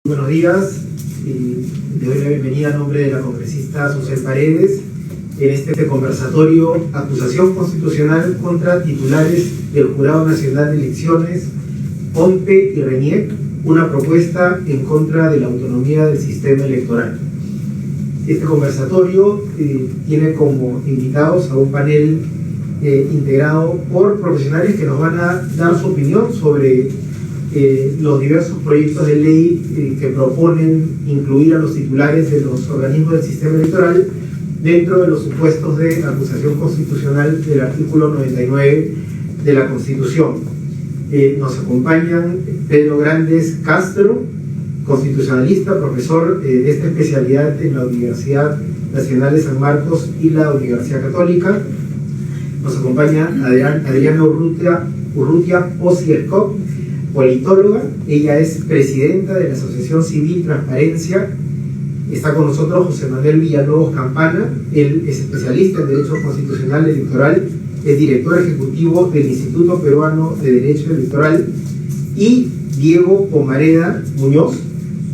Buenos días, le doy la bienvenida a nombre de la congresista Susel Paredes en este conversatorio Acusación Constitucional contra titulares del Jurado Nacional de Elecciones, OMPE y RENIEC, una propuesta en contra de la autonomía del sistema electoral. Este conversatorio tiene como invitados a un panel integrado por profesionales que nos van a dar su opinión sobre los diversos proyectos de ley que proponen incluir a los titulares de los organismos del sistema electoral dentro de los supuestos de acusación constitucional del artículo 99 de la Constitución. Nos acompañan Pedro Grandes Castro, constitucionalista, profesor de esta especialidad en la Universidad Nacional de San Marcos y la Universidad Católica. Nos acompaña Adriana Urrutia Osielkov, politóloga. Ella es presidenta de la Asociación Civil Transparencia. Está con nosotros José Manuel Villalobos Campana. Él es especialista en Derecho Constitucional Electoral, es director ejecutivo del Instituto Peruano de Derecho Electoral. Y Diego Pomareda Muñoz,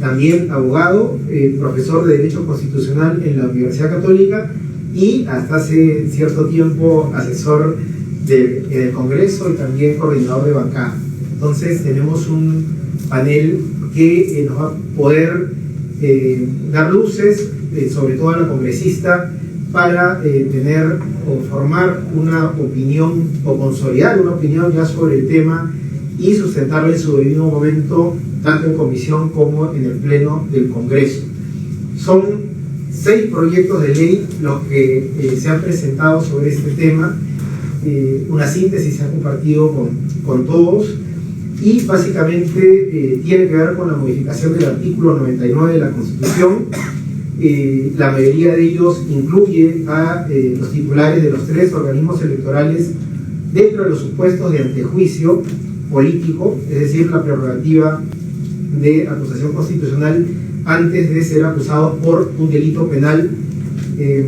también abogado, profesor de Derecho Constitucional en la Universidad Católica y hasta hace cierto tiempo asesor en el Congreso y también coordinador de bancada. Entonces tenemos un panel que nos va a poder dar luces, sobre todo a la congresista, para tener o formar una opinión o consolidar una opinión ya sobre el tema y sustentarlo en su debido momento, tanto en comisión como en el pleno del Congreso. Son 6 proyectos de ley los que se han presentado sobre este tema. Una síntesis se ha compartido con todos y básicamente tiene que ver con la modificación del artículo 99 de la Constitución. La mayoría de ellos incluye a los titulares de los 3 organismos electorales dentro de los supuestos de antejuicio político, es decir, la prerrogativa de acusación constitucional antes de ser acusados por un delito penal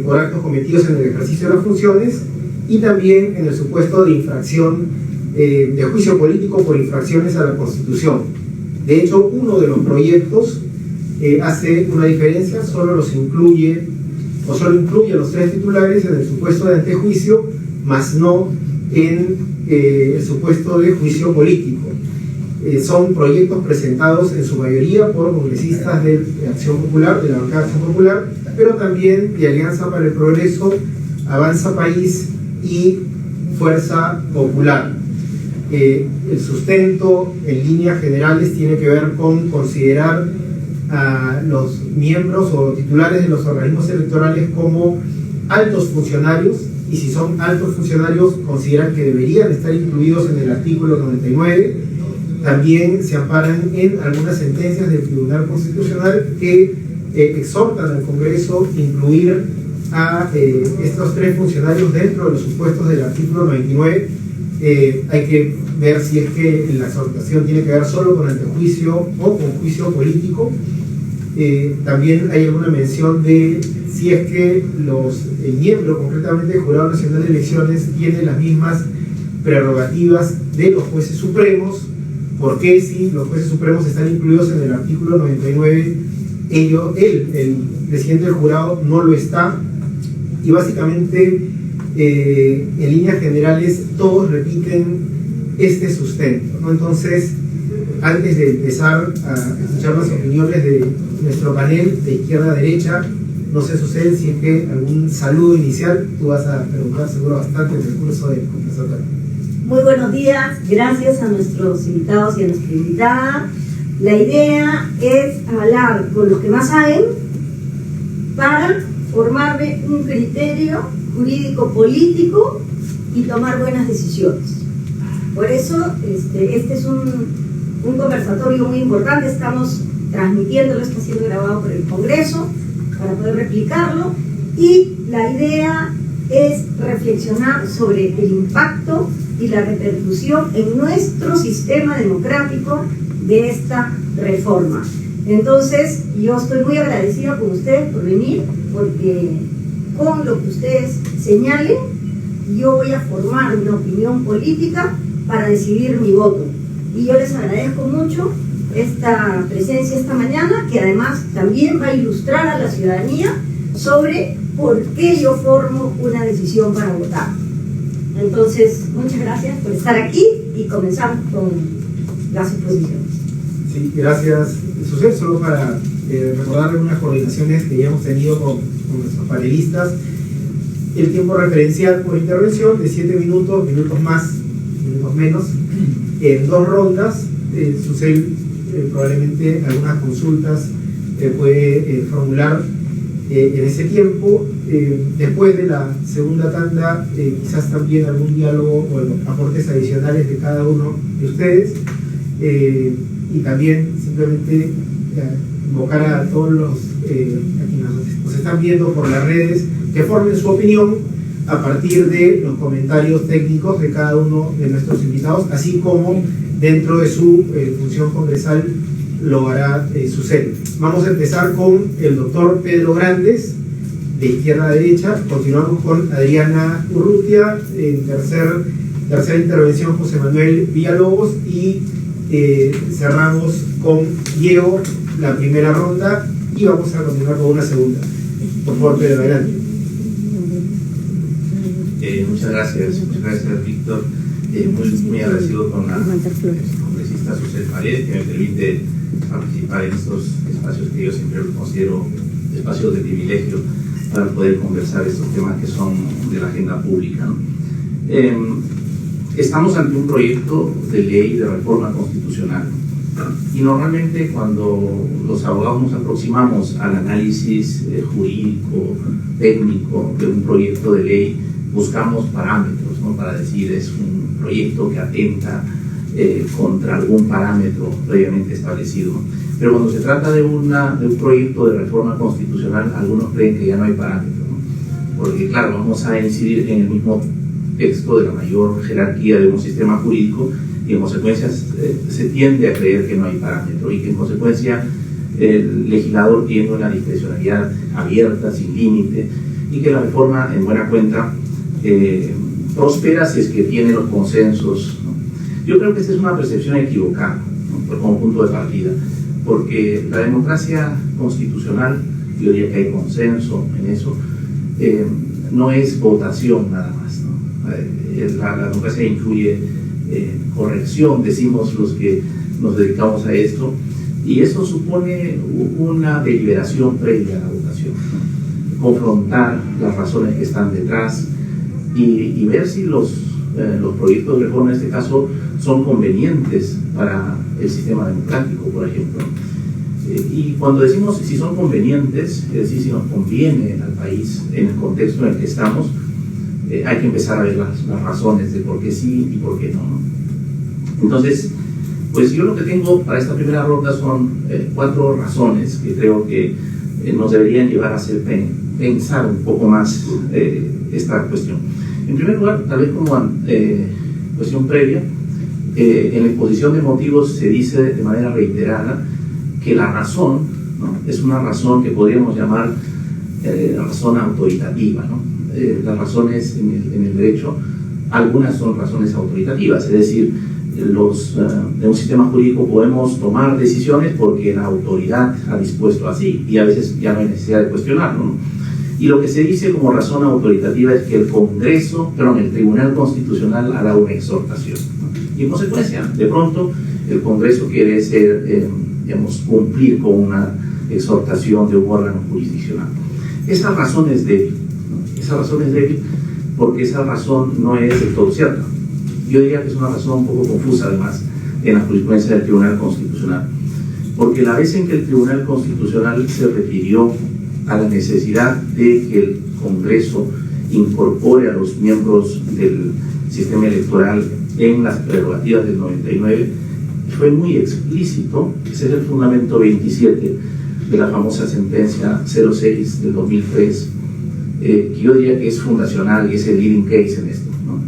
por actos cometidos en el ejercicio de las funciones, y también en el supuesto de infracción de juicio político por infracciones a la Constitución. De hecho, uno de los proyectos hace una diferencia, solo incluye a los 3 titulares en el supuesto de antejuicio, más no en el supuesto de juicio político. Son proyectos presentados en su mayoría por congresistas de Acción Popular, de la bancada de Acción Popular, pero también de Alianza para el Progreso, Avanza País y Fuerza Popular. El sustento, en líneas generales, tiene que ver con considerar a los miembros o titulares de los organismos electorales como altos funcionarios, y si son altos funcionarios, consideran que deberían estar incluidos en el artículo 99. También se amparan en algunas sentencias del Tribunal Constitucional que exhortan al Congreso a incluir a estos 3 funcionarios dentro de los supuestos del artículo 99. Hay que ver si es que la exhortación tiene que ver solo con antejuicio o con juicio político. También hay alguna mención de si es que el miembro, concretamente del Jurado Nacional de Elecciones, tiene las mismas prerrogativas de los jueces supremos. ¿Por qué si los jueces supremos están incluidos en el artículo 99, el presidente del jurado no lo está? Y básicamente, en líneas generales, todos repiten este sustento, ¿no? Entonces, antes de empezar a escuchar las opiniones de nuestro panel de izquierda a derecha, no sé, Susel, si es que algún saludo inicial. Tú vas a preguntar seguro bastante en el curso del conversatorio. Muy buenos días, gracias a nuestros invitados y a nuestra invitada. La idea es hablar con los que más saben para formarme un criterio jurídico-político y tomar buenas decisiones. Por eso este es un conversatorio muy importante. Estamos transmitiéndolo, está siendo grabado por el Congreso para poder replicarlo, y la idea es reflexionar sobre el impacto y la repercusión en nuestro sistema democrático de esta reforma. Entonces, yo estoy muy agradecida con ustedes por venir, porque con lo que ustedes señalen, yo voy a formar una opinión política para decidir mi voto. Y yo les agradezco mucho esta presencia esta mañana, que además también va a ilustrar a la ciudadanía sobre por qué yo formo una decisión para votar. Entonces, muchas gracias por estar aquí y comenzamos con las exposiciones. Sí, gracias, Susel. Solo para recordar algunas coordinaciones que ya hemos tenido con nuestros panelistas. El tiempo referencial por intervención de 7 minutos, minutos más, minutos menos, en 2 rondas. Susel probablemente algunas consultas puede formular en ese tiempo. Después de la segunda tanda, quizás también algún diálogo o aportes adicionales de cada uno de ustedes. Y también simplemente invocar a todos los aquí nos están viendo por las redes que formen su opinión a partir de los comentarios técnicos de cada uno de nuestros invitados, así como dentro de su función congresal lo hará Susel. Vamos a empezar con el doctor Pedro Grandes, de izquierda a derecha. Continuamos con Adriana Urrutia, en tercera intervención José Manuel Villalobos, y cerramos con Diego la primera ronda y vamos a continuar con una segunda. Por favor, Pedro, adelante. Muchas gracias, Víctor. Muy agradecido con la congresista Susel Paredes, que me permite participar en estos espacios que yo siempre considero espacios de privilegio para poder conversar estos temas que son de la agenda pública, ¿no? Estamos ante un proyecto de ley de reforma constitucional y normalmente cuando los abogados nos aproximamos al análisis jurídico, técnico de un proyecto de ley, buscamos parámetros, ¿no? Para decir es un proyecto que atenta contra algún parámetro previamente establecido. Pero cuando se trata de un proyecto de reforma constitucional, algunos creen que ya no hay parámetros, ¿no? Porque claro, vamos a incidir en el mismo texto de la mayor jerarquía de un sistema jurídico y en consecuencia se tiende a creer que no hay parámetro y que en consecuencia el legislador tiene una discrecionalidad abierta, sin límite, y que la reforma en buena cuenta prospera si es que tiene los consensos, ¿no? Yo creo que esta es una percepción equivocada, ¿no? Como punto de partida, porque la democracia constitucional, yo diría que hay consenso en eso, no es votación nada más, ¿no? La democracia incluye corrección, decimos los que nos dedicamos a esto, y eso supone una deliberación previa a la votación, ¿no? Confrontar las razones que están detrás y ver si los proyectos de reforma en este caso son convenientes para el sistema democrático, por ejemplo. Y cuando decimos si son convenientes, es decir, si nos conviene al país en el contexto en el que estamos, hay que empezar a ver las razones de por qué sí y por qué no, ¿no? Entonces, pues yo lo que tengo para esta primera ronda son 4 razones que creo que nos deberían llevar a hacer pensar un poco más esta cuestión. En primer lugar, tal vez como cuestión previa, en la exposición de motivos se dice de manera reiterada que la razón, ¿no? Es una razón que podríamos llamar razón autoritativa, ¿no? Las razones en el derecho, algunas son razones autoritativas, es decir, de un sistema jurídico podemos tomar decisiones porque la autoridad ha dispuesto así y a veces ya no hay necesidad de cuestionarlo, ¿no? Y lo que se dice como razón autoritativa es que el Tribunal Constitucional hará una exhortación, ¿no? Y en consecuencia, de pronto, el Congreso quiere cumplir con una exhortación de un órgano jurisdiccional. Esa razón es débil, ¿no? Esa razón es débil porque esa razón no es del todo cierta. Yo diría que es una razón un poco confusa, además, en la jurisprudencia del Tribunal Constitucional. Porque la vez en que el Tribunal Constitucional se refirió a la necesidad de que el Congreso incorpore a los miembros del sistema electoral en las prerrogativas del 99, fue muy explícito. Ese es el fundamento 27 de la famosa sentencia 06 del 2003, que yo diría que es fundacional y es el leading case en esto, ¿no?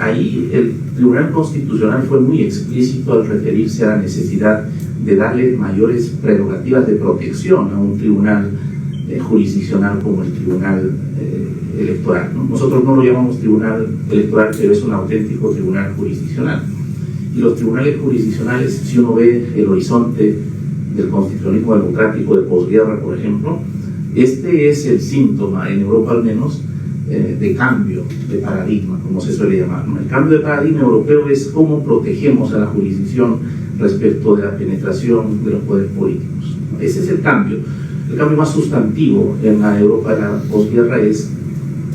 Ahí el Tribunal Constitucional fue muy explícito al referirse a la necesidad de darle mayores prerrogativas de protección a un tribunal jurisdiccional como el Tribunal Electoral, ¿no? Nosotros no lo llamamos Tribunal Electoral, pero es un auténtico tribunal jurisdiccional. Y los tribunales jurisdiccionales, si uno ve el horizonte del constitucionalismo democrático de posguerra, por ejemplo, este es el síntoma, en Europa al menos, de cambio de paradigma, como se suele llamar, ¿no? El cambio de paradigma europeo es cómo protegemos a la jurisdicción respecto de la penetración de los poderes políticos. Ese es el cambio. El cambio más sustantivo en la Europa de la posguerra es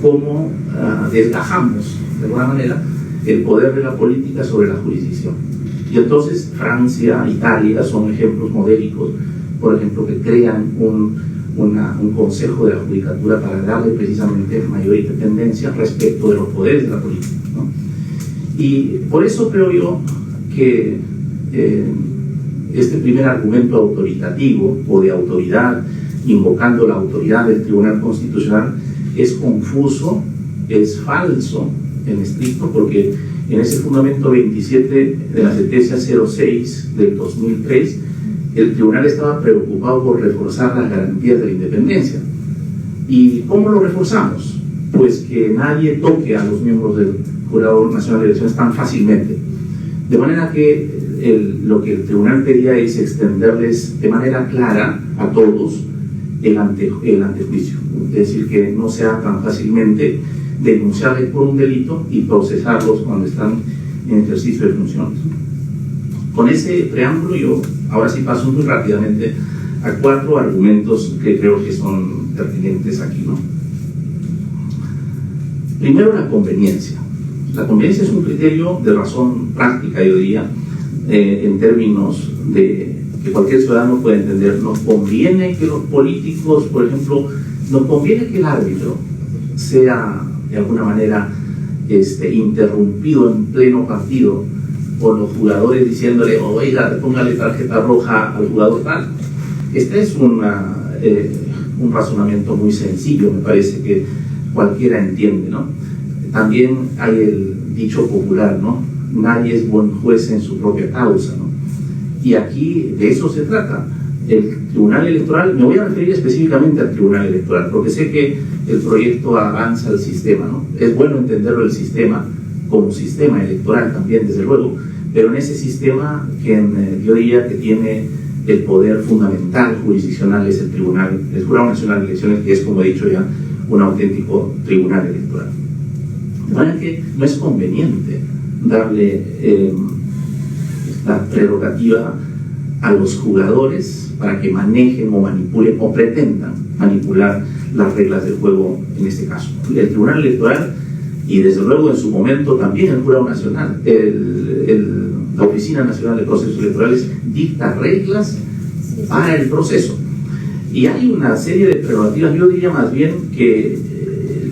cómo desgajamos, de alguna manera, el poder de la política sobre la jurisdicción. Y entonces Francia, Italia son ejemplos modélicos, por ejemplo, que crean un consejo de la judicatura para darle precisamente mayor independencia respecto de los poderes de la política, ¿no? Y por eso creo yo que este primer argumento autoritativo o de autoridad, invocando la autoridad del Tribunal Constitucional, es confuso, es falso en estricto, porque en ese fundamento 27 de la sentencia 06 del 2003, el tribunal estaba preocupado por reforzar las garantías de la independencia. ¿Y cómo lo reforzamos? Pues que nadie toque a los miembros del Jurado Nacional de Elecciones tan fácilmente. De manera que lo que el tribunal pedía es extenderles de manera clara a todos el antejuicio. Es decir, que no sea tan fácilmente denunciarles por un delito y procesarlos cuando están en ejercicio de funciones. Con ese preámbulo yo ahora sí paso muy rápidamente a 4 argumentos que creo que son pertinentes aquí, ¿no? Primero, la conveniencia. La conveniencia es un criterio de razón práctica, yo diría, en términos de que cualquier ciudadano puede entender. Nos conviene que los políticos, por ejemplo, nos conviene que el árbitro sea de alguna manera interrumpido en pleno partido por los jugadores diciéndole, oiga, póngale tarjeta roja al jugador tal. Este es un razonamiento muy sencillo, me parece que cualquiera entiende, ¿no? También hay el dicho popular, ¿no? Nadie es buen juez en su propia causa, ¿no? Y aquí de eso se trata. El Tribunal Electoral, me voy a referir específicamente al Tribunal Electoral, porque sé que el proyecto avanza al sistema, ¿no? Es bueno entenderlo el sistema como sistema electoral también, desde luego, pero en ese sistema yo diría que tiene el poder fundamental jurisdiccional es el Tribunal, el Jurado Nacional de Elecciones, que es, como he dicho ya, un auténtico tribunal electoral. De manera que no es conveniente darle esta prerrogativa a los jugadores para que manejen o manipulen o pretendan manipular las reglas del juego en este caso. El Tribunal Electoral y desde luego en su momento también el Jurado Nacional, la Oficina Nacional de Procesos Electorales dicta reglas para el proceso. Y hay una serie de prerrogativas, yo diría más bien que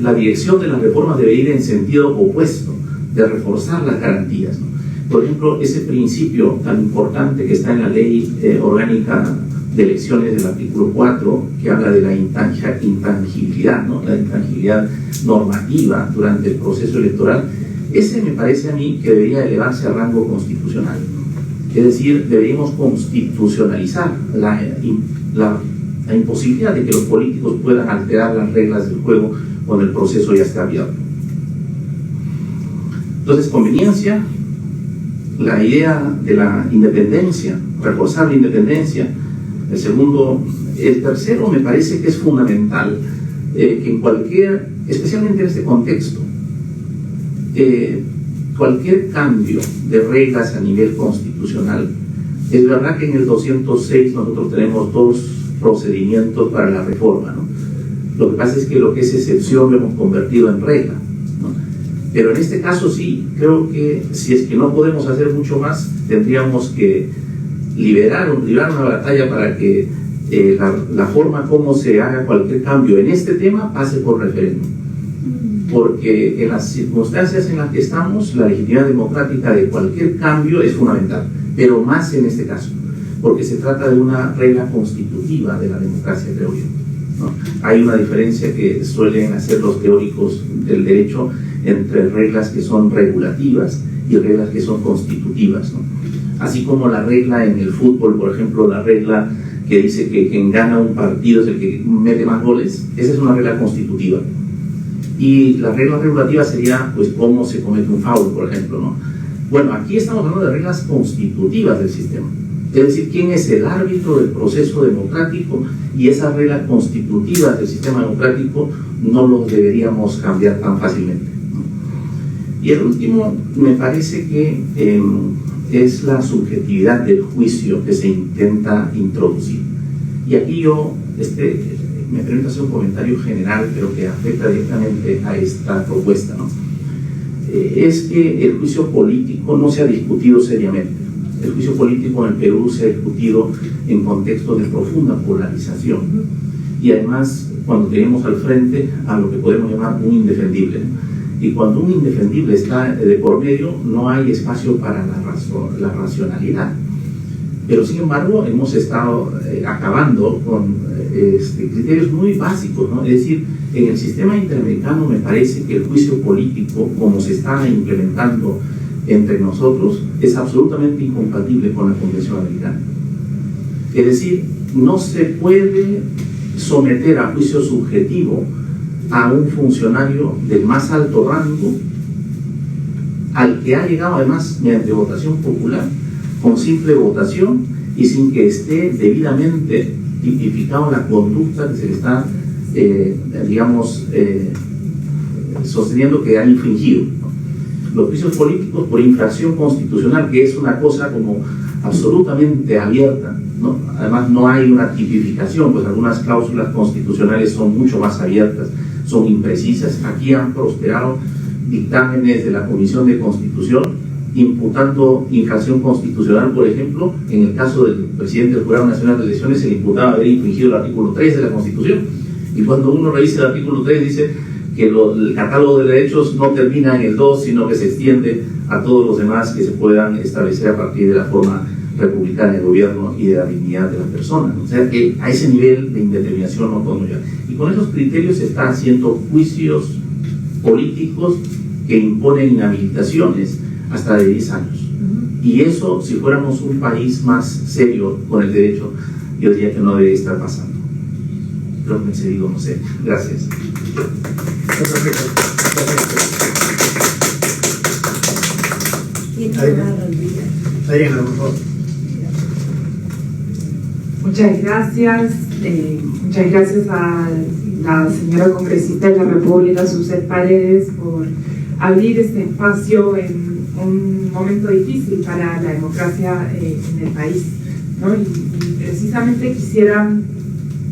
la dirección de las reformas debe ir en sentido opuesto, de reforzar las garantías, ¿no? Por ejemplo, ese principio tan importante que está en la Ley Orgánica de Elecciones del artículo 4, que habla de la intangibilidad, ¿no? La intangibilidad normativa durante el proceso electoral, ese me parece a mí que debería elevarse a rango constitucional. Es decir, deberíamos constitucionalizar la imposibilidad de que los políticos puedan alterar las reglas del juego cuando el proceso ya está abierto. Entonces, conveniencia, la idea de la independencia, reforzar la independencia. El tercero me parece que es fundamental, que en especialmente en este contexto, cualquier cambio de reglas a nivel constitucional, es verdad que en el 206 nosotros tenemos 2 procedimientos para la reforma, ¿no? Lo que pasa es que lo que es excepción lo hemos convertido en regla, ¿no? Pero en este caso sí, creo que si es que no podemos hacer mucho más, tendríamos que librar una batalla para que la forma como se haga cualquier cambio en este tema pase por referéndum. Porque en las circunstancias en las que estamos, la legitimidad democrática de cualquier cambio es fundamental, pero más en este caso, porque se trata de una regla constitutiva de la democracia, creo yo, ¿no? Hay una diferencia que suelen hacer los teóricos del derecho entre reglas que son regulativas y reglas que son constitutivas, ¿no? Así como la regla en el fútbol, por ejemplo, la regla que dice que quien gana un partido es el que mete más goles, esa es una regla constitutiva. Y la regla regulativa sería, pues, cómo se comete un foul, por ejemplo, ¿no? Bueno, aquí estamos hablando de reglas constitutivas del sistema. Es decir, quién es el árbitro del proceso democrático, y esas reglas constitutivas del sistema democrático no los deberíamos cambiar tan fácilmente, ¿no? Y el último, me parece que es la subjetividad del juicio que se intenta introducir. Y aquí yo me permito hacer un comentario general, pero que afecta directamente a esta propuesta, ¿no? Es que el juicio político no se ha discutido seriamente. El juicio político en el Perú se ha discutido en contextos de profunda polarización, y además cuando tenemos al frente a lo que podemos llamar un indefendible, y cuando un indefendible está de por medio no hay espacio para la racionalidad. Pero sin embargo hemos estado acabando con criterios muy básicos, ¿no? Es decir, en el sistema interamericano me parece que el juicio político, como se está implementando entre nosotros, es absolutamente incompatible con la Convención Americana. Es decir, no se puede someter a juicio subjetivo a un funcionario del más alto rango, al que ha llegado además mediante votación popular, con simple votación y sin que esté debidamente tipificado la conducta que se le está, sosteniendo que ha infringido, ¿no? Los juicios políticos por infracción constitucional, que es una cosa como absolutamente abierta, ¿no? Además no hay una tipificación, pues algunas cláusulas constitucionales son mucho más abiertas, son imprecisas. Aquí han prosperado dictámenes de la Comisión de Constitución imputando infracción constitucional. Por ejemplo, en el caso del presidente del Jurado Nacional de Elecciones, se le imputaba haber infringido el artículo 3 de la Constitución, y cuando uno revisa el artículo 3 dice que el catálogo de derechos no termina en el 2, sino que se extiende a todos los demás que se puedan establecer a partir de la forma republicana del gobierno y de la dignidad de la persona. O sea, que a ese nivel de indeterminación no podemos llegar. Y con esos criterios se están haciendo juicios políticos que imponen inhabilitaciones hasta de 10 años. Y eso, si fuéramos un país más serio con el derecho, yo diría que no debería estar pasando. Creo que me he cedido, no sé. Gracias. Adriana, por favor. Muchas gracias a la señora congresista de la República, Suzette Paredes, por abrir este espacio en un momento difícil para la democracia en el país, ¿no? Y precisamente quisiera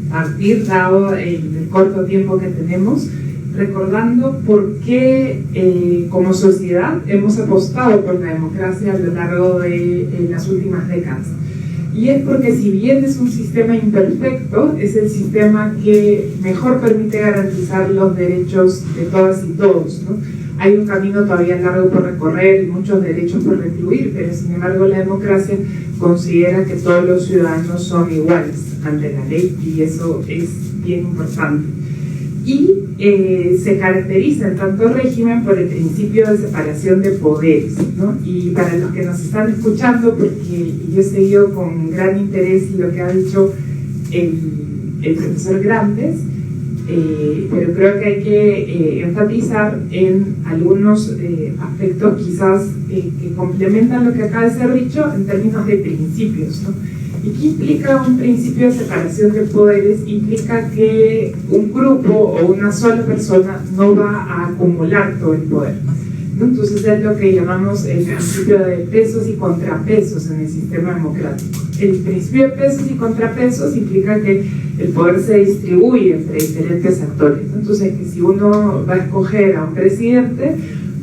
partir, dado el corto tiempo que tenemos, recordando por qué como sociedad hemos apostado por la democracia a lo largo de las últimas décadas. Y es porque, si bien es un sistema imperfecto, es el sistema que mejor permite garantizar los derechos de todas y todos, ¿no? Hay un camino todavía largo por recorrer y muchos derechos por recluir, pero sin embargo la democracia considera que todos los ciudadanos son iguales ante la ley, y eso es bien importante. Y se caracteriza en tanto régimen por el principio de separación de poderes, ¿no? Y para los que nos están escuchando, porque yo he seguido con gran interés lo que ha dicho el profesor Grandes, pero creo que hay que enfatizar en algunos aspectos quizás que complementan lo que acaba de ser dicho en términos de principios, ¿no? ¿Y qué implica un principio de separación de poderes? Implica que un grupo o una sola persona no va a acumular todo el poder, ¿no? Entonces es lo que llamamos el principio de pesos y contrapesos en el sistema democrático. El principio de pesos y contrapesos implica que el poder se distribuye entre diferentes actores, ¿no? Entonces, que si uno va a escoger a un presidente,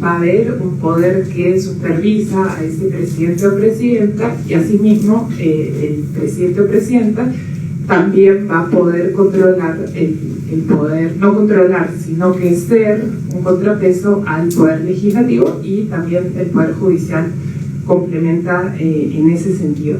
va a haber un poder que supervisa a ese presidente o presidenta, y asimismo el presidente o presidenta también va a poder controlar el poder, no controlar, sino que ser un contrapeso al poder legislativo, y también el poder judicial complementa en ese sentido.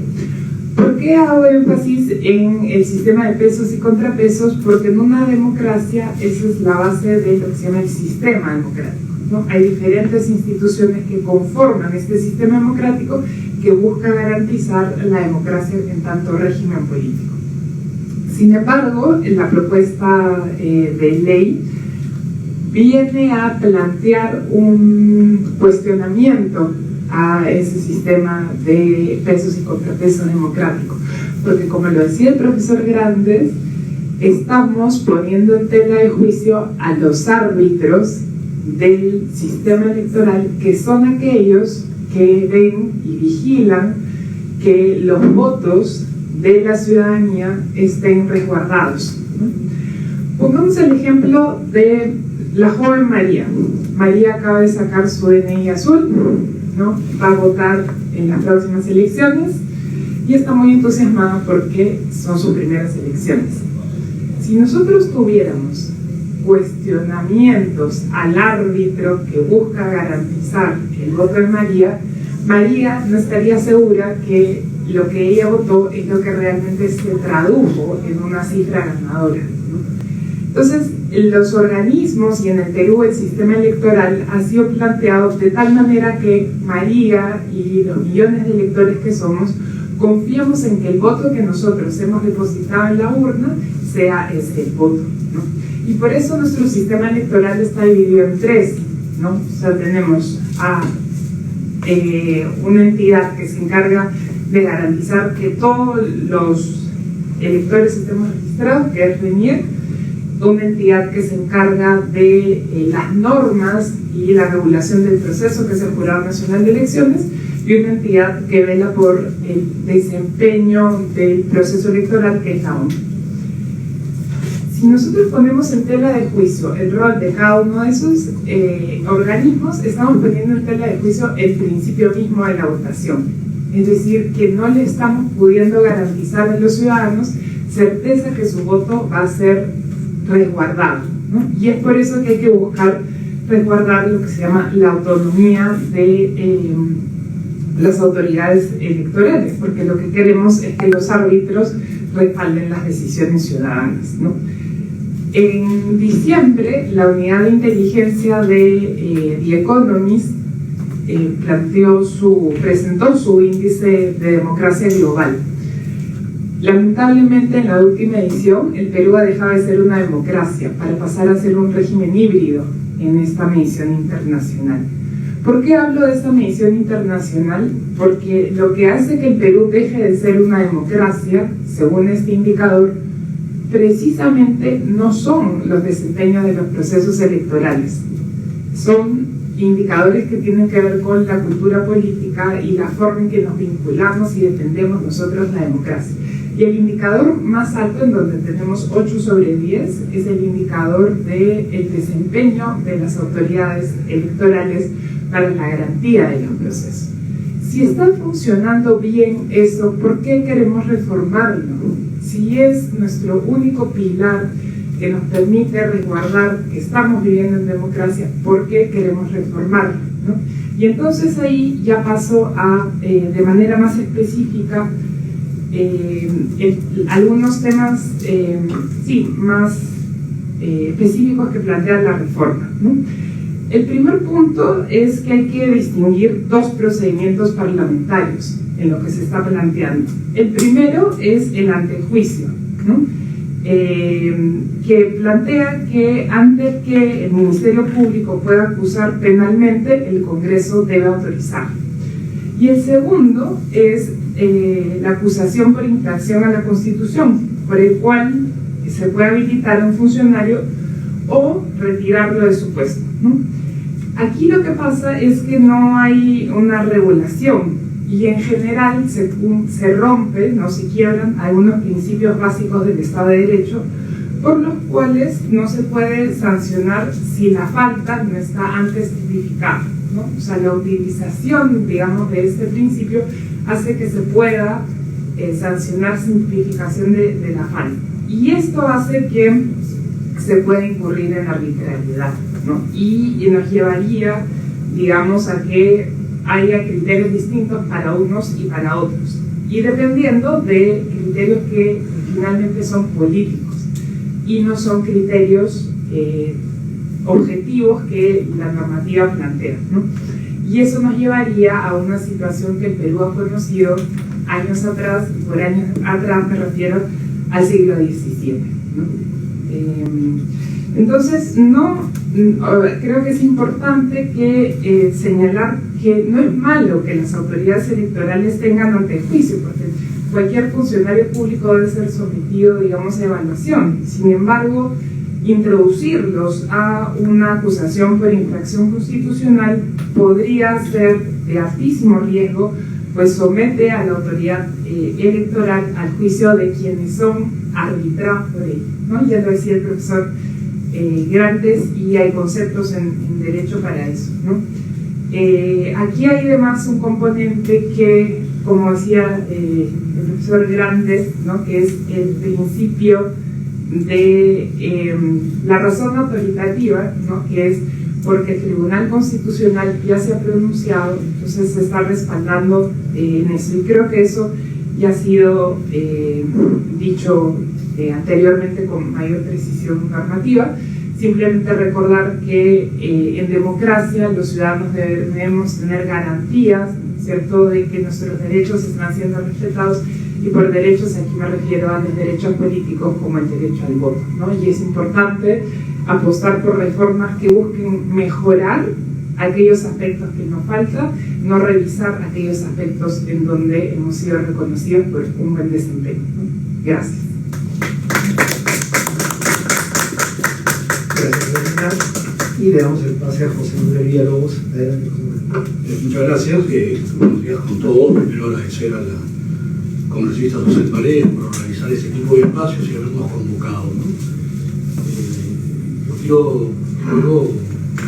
¿Por qué hago énfasis en el sistema de pesos y contrapesos? Porque en una democracia esa es la base de lo que se llama el sistema democrático, ¿no? Hay diferentes instituciones que conforman este sistema democrático que busca garantizar la democracia en tanto régimen político. Sin embargo, la propuesta de ley viene a plantear un cuestionamiento a ese sistema de pesos y contrapesos democrático. Porque como lo decía el profesor Grandes, estamos poniendo en tela de juicio a los árbitros del sistema electoral, que son aquellos que ven y vigilan que los votos de la ciudadanía estén resguardados. Pongamos el ejemplo de la joven María. María acaba de sacar su DNI azul, ¿no? Va a votar en las próximas elecciones y está muy entusiasmada porque son sus primeras elecciones. Si nosotros tuviéramos cuestionamientos al árbitro que busca garantizar el voto de María, María no estaría segura que lo que ella votó es lo que realmente se tradujo en una cifra ganadora, ¿no? Entonces, los organismos y en el Perú el sistema electoral ha sido planteado de tal manera que María y los millones de electores que somos confiamos en que el voto que nosotros hemos depositado en la urna sea ese voto, ¿no? Y por eso nuestro sistema electoral está dividido en tres, ¿no? O sea, tenemos a una entidad que se encarga de garantizar que todos los electores estemos registrados, que es RENIEC, una entidad que se encarga de las normas y la regulación del proceso, que es el Jurado Nacional de Elecciones, y una entidad que vela por el desempeño del proceso electoral, que es la ONU. Si nosotros ponemos en tela de juicio el rol de cada uno de esos organismos, estamos poniendo en tela de juicio el principio mismo de la votación. Es decir, que no le estamos pudiendo garantizar a los ciudadanos certeza que su voto va a ser resguardado, ¿no? Y es por eso que hay que buscar resguardar lo que se llama la autonomía de las autoridades electorales, porque lo que queremos es que los árbitros respalden las decisiones ciudadanas, ¿no? En diciembre, la unidad de inteligencia de The Economist presentó su índice de democracia global. Lamentablemente, en la última edición, el Perú ha dejado de ser una democracia para pasar a ser un régimen híbrido en esta medición internacional. ¿Por qué hablo de esta medición internacional? Porque lo que hace que el Perú deje de ser una democracia, según este indicador, precisamente no son los desempeños de los procesos electorales. Son indicadores que tienen que ver con la cultura política y la forma en que nos vinculamos y defendemos nosotros la democracia. Y el indicador más alto, en donde tenemos 8 sobre 10, es el indicador del desempeño de las autoridades electorales para la garantía de los procesos. Si está funcionando bien eso, ¿por qué queremos reformarlo? Si es nuestro único pilar que nos permite resguardar que estamos viviendo en democracia, ¿por qué queremos reformarlo, ¿no? Y entonces ahí ya paso a, de manera más específica, algunos temas más específicos que plantea la reforma, ¿no? El primer punto es que hay que distinguir dos procedimientos parlamentarios en lo que se está planteando. El primero es el antejuicio, ¿no? Que plantea que antes que el Ministerio Público pueda acusar penalmente, el Congreso debe autorizar. Y el segundo es la acusación por infracción a la Constitución, por el cual se puede habilitar a un funcionario o retirarlo de su puesto, ¿no? Aquí lo que pasa es que no hay una regulación y en general se rompen, no se quiebran algunos principios básicos del Estado de Derecho, por los cuales no se puede sancionar si la falta no está antes tipificada, ¿no? O sea, la utilización, digamos, de este principio hace que se pueda sancionar sin tipificación de la falta. Y esto hace que se pueda incurrir en arbitrariedad, ¿no? Y nos llevaría, digamos, a que haya criterios distintos para unos y para otros, y dependiendo de criterios que finalmente son políticos y no son criterios objetivos que la normativa plantea, ¿no? Y eso nos llevaría a una situación que el Perú ha conocido años atrás, y por años atrás me refiero al siglo XVII, ¿no? Entonces, creo que es importante que señalar que no es malo que las autoridades electorales tengan antejuicio, porque cualquier funcionario público debe ser sometido, digamos, a evaluación. Sin embargo, introducirlos a una acusación por infracción constitucional podría ser de altísimo riesgo, pues somete a la autoridad electoral al juicio de quienes son arbitrados por ella, ¿no? Ya lo decía el profesor Grandes, y hay conceptos en derecho para eso, ¿no? Aquí hay además un componente que, como decía el profesor Grandes, ¿no?, que es el principio de la razón autoritativa, ¿no?, que es porque el Tribunal Constitucional ya se ha pronunciado, entonces se está respaldando en eso, y creo que eso ya ha sido dicho anteriormente con mayor precisión normativa. Simplemente recordar que en democracia los ciudadanos debemos tener garantías, ¿cierto?, de que nuestros derechos están siendo respetados, y por derechos aquí me refiero a los derechos políticos como el derecho al voto, ¿no? Y es importante apostar por reformas que busquen mejorar aquellos aspectos que nos faltan, no revisar aquellos aspectos en donde hemos sido reconocidos por un buen desempeño, ¿no? Gracias. Gracias, y le damos el pase a José Manuel Villalobos. Adelante, José Manuel. Muchas gracias. Buenos días con todos. Primero agradecer a la congresista Susel Paredes por organizar este tipo de espacios y habernos convocado, ¿no? Yo quiero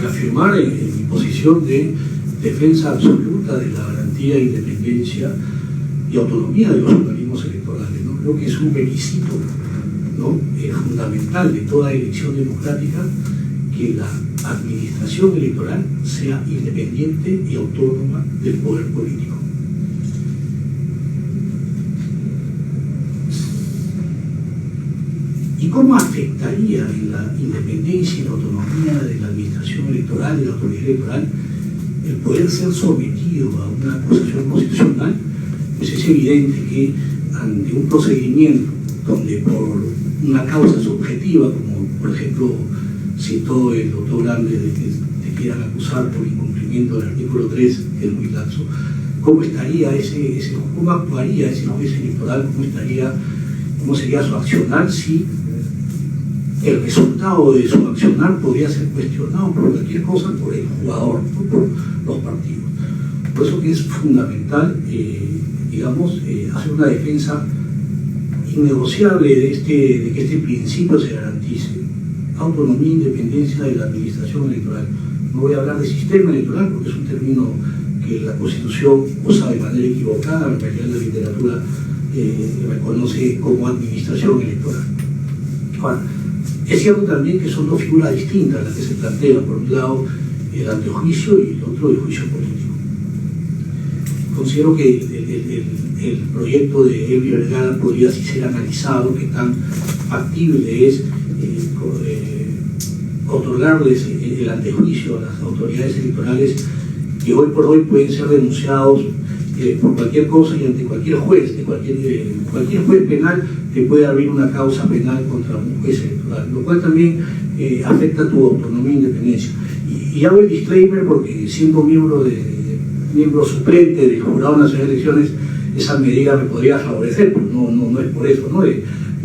reafirmar en mi posición de defensa absoluta de la garantía de independencia y autonomía de los organismos electorales, ¿no? Creo que es un requisito, ¿no?, fundamental de toda elección democrática que la administración electoral sea independiente y autónoma del poder político. ¿Y cómo afectaría en la independencia y la autonomía de la administración electoral, de la autoridad electoral, el poder ser sometido a una acusación constitucional? Pues es evidente que ante un procedimiento donde por una causa subjetiva, como por ejemplo citó el doctor Grande, de que te quieran acusar por incumplimiento del artículo 3, que es muy laxo, ¿cómo actuaría ese juez electoral? ¿Cómo sería su accionar si el resultado de su accionar podría ser cuestionado por cualquier cosa, por el jugador, no por los partidos? Por eso que es fundamental, hacer una defensa innegociable de que este principio se garantice: autonomía e independencia de la administración electoral. No voy a hablar de sistema electoral porque es un término que la Constitución usa de manera equivocada, en realidad la literatura reconoce como administración electoral. Ahora, es cierto también que son dos figuras distintas las que se plantean: por un lado el antejuicio y el otro el juicio político. Considero que el proyecto de Elvia Vergara podría así ser analizado, que tan factible es otorgarles el antejuicio a las autoridades electorales que hoy por hoy pueden ser denunciados por cualquier cosa, y ante cualquier juez, cualquier juez penal te puede abrir una causa penal contra un juez electoral, lo cual también afecta tu autonomía e independencia. Y hago el disclaimer porque, siendo miembro suplente del Jurado Nacional de Elecciones, esa medida me podría favorecer, pero no es por eso, ¿no?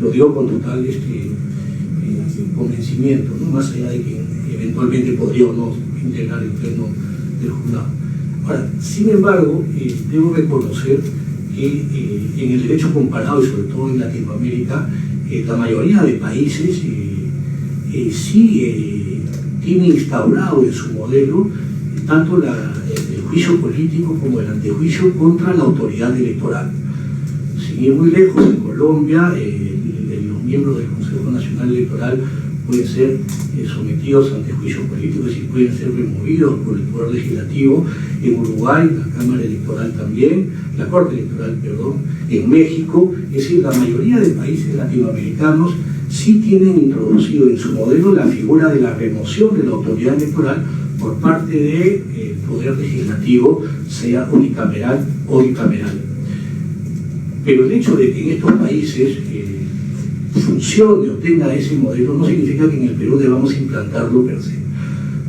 Lo digo con total convencimiento, ¿no?, más allá de que eventualmente podría o no integrar el pleno del jurado. Ahora, sin embargo, debo reconocer que en el derecho comparado, y sobre todo en Latinoamérica, la mayoría de países sí tiene instaurado en su modelo tanto el juicio político como el antejuicio contra la autoridad electoral. Sin ir muy lejos, en Colombia los miembros del Consejo Nacional Electoral pueden ser sometidos ante juicio político, es decir, pueden ser removidos por el Poder Legislativo. En Uruguay, la Cámara Electoral también, la Corte Electoral, perdón, en México. Es decir, la mayoría de países latinoamericanos sí tienen introducido en su modelo la figura de la remoción de la autoridad electoral por parte del Poder Legislativo, sea unicameral o bicameral. Pero el hecho de que en estos países funcione o tenga ese modelo no significa que en el Perú debamos implantarlo per se.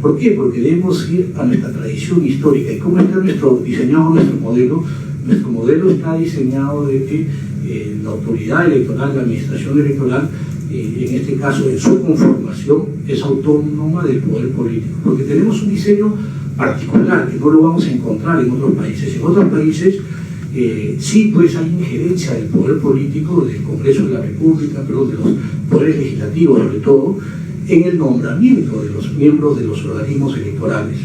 ¿Por qué? Porque debemos ir a nuestra tradición histórica. ¿Y cómo está diseñado nuestro modelo? Nuestro modelo está diseñado de que la autoridad electoral, la administración electoral, en este caso en su conformación, es autónoma del poder político. Porque tenemos un diseño particular que no lo vamos a encontrar en otros países. En otros países sí, pues hay injerencia del poder político, del Congreso de la República, pero de los poderes legislativos sobre todo, en el nombramiento de los miembros de los organismos electorales.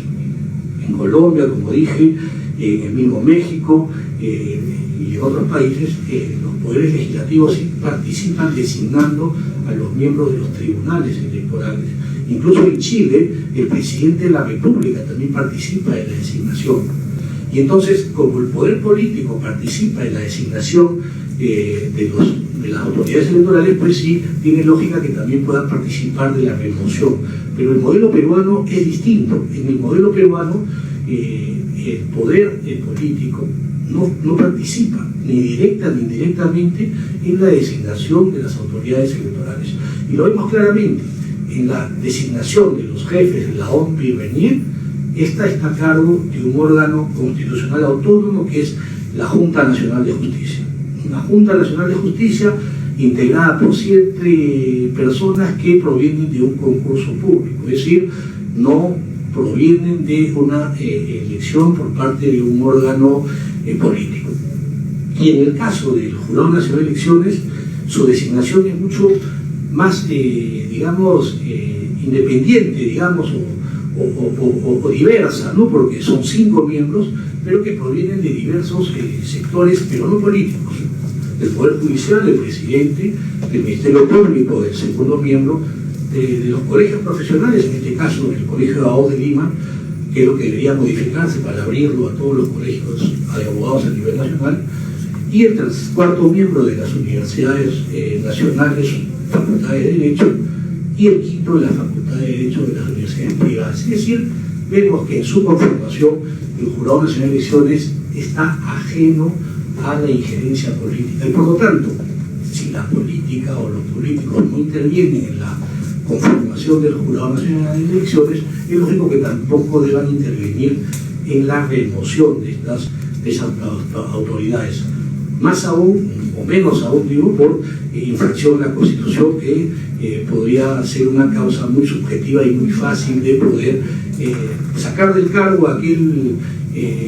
En Colombia, como dije, en el mismo México y en otros países, los poderes legislativos sí participan designando a los miembros de los tribunales electorales. Incluso en Chile, el presidente de la República también participa en la designación. Y entonces, como el poder político participa en la designación de las autoridades electorales, pues sí, tiene lógica que también puedan participar de la remoción. Pero el modelo peruano es distinto. En el modelo peruano, el poder político no participa, ni directa ni indirectamente, en la designación de las autoridades electorales. Y lo vemos claramente en la designación de los jefes de la OMP y RENIEC. Esta está a cargo de un órgano constitucional autónomo que es la Junta Nacional de Justicia. Una Junta Nacional de Justicia integrada por 7 personas que provienen de un concurso público, es decir, no provienen de una elección por parte de un órgano político. Y en el caso del Jurado Nacional de Elecciones, su designación es mucho más, digamos, independiente, digamos, o diversa, ¿no? Porque son 5 miembros, pero que provienen de diversos sectores, pero no políticos. Del Poder Judicial, del presidente, del Ministerio Público, del segundo miembro, de los colegios profesionales, en este caso el Colegio de Abogados de Lima, que es lo que debería modificarse para abrirlo a todos los colegios de abogados a nivel nacional, y el cuarto miembro de las universidades nacionales, facultades de Derecho, y el quinto de la Facultad de Derecho de las universidades privadas. Es decir, vemos que en su conformación el Jurado Nacional de Elecciones está ajeno a la injerencia política. Y por lo tanto, si la política o los políticos no intervienen en la conformación del Jurado Nacional de Elecciones, es lógico que tampoco deban intervenir en la remoción de esas autoridades. Más aún, o menos aún, digo, por infracción a la Constitución, que podría ser una causa muy subjetiva y muy fácil de poder sacar del cargo a aquel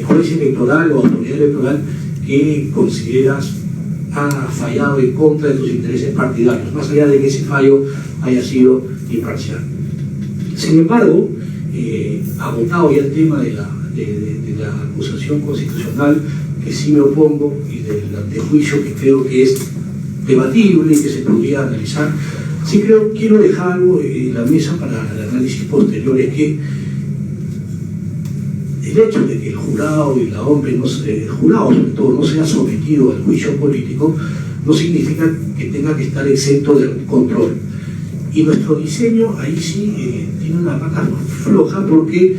juez electoral o autoridad electoral que consideras ha fallado en contra de tus intereses partidarios, más allá de que ese fallo haya sido imparcial. Sin embargo, agotado ya el tema de la acusación constitucional, que sí me opongo, y del antejuicio, que creo que es debatible y que se podría analizar, sí quiero dejar algo en la mesa para el análisis posterior, es que el hecho de que el jurado y la OMP, el jurado sobre todo, no sea sometido al juicio político, no significa que tenga que estar exento de control. Y nuestro diseño ahí sí tiene una pata floja, porque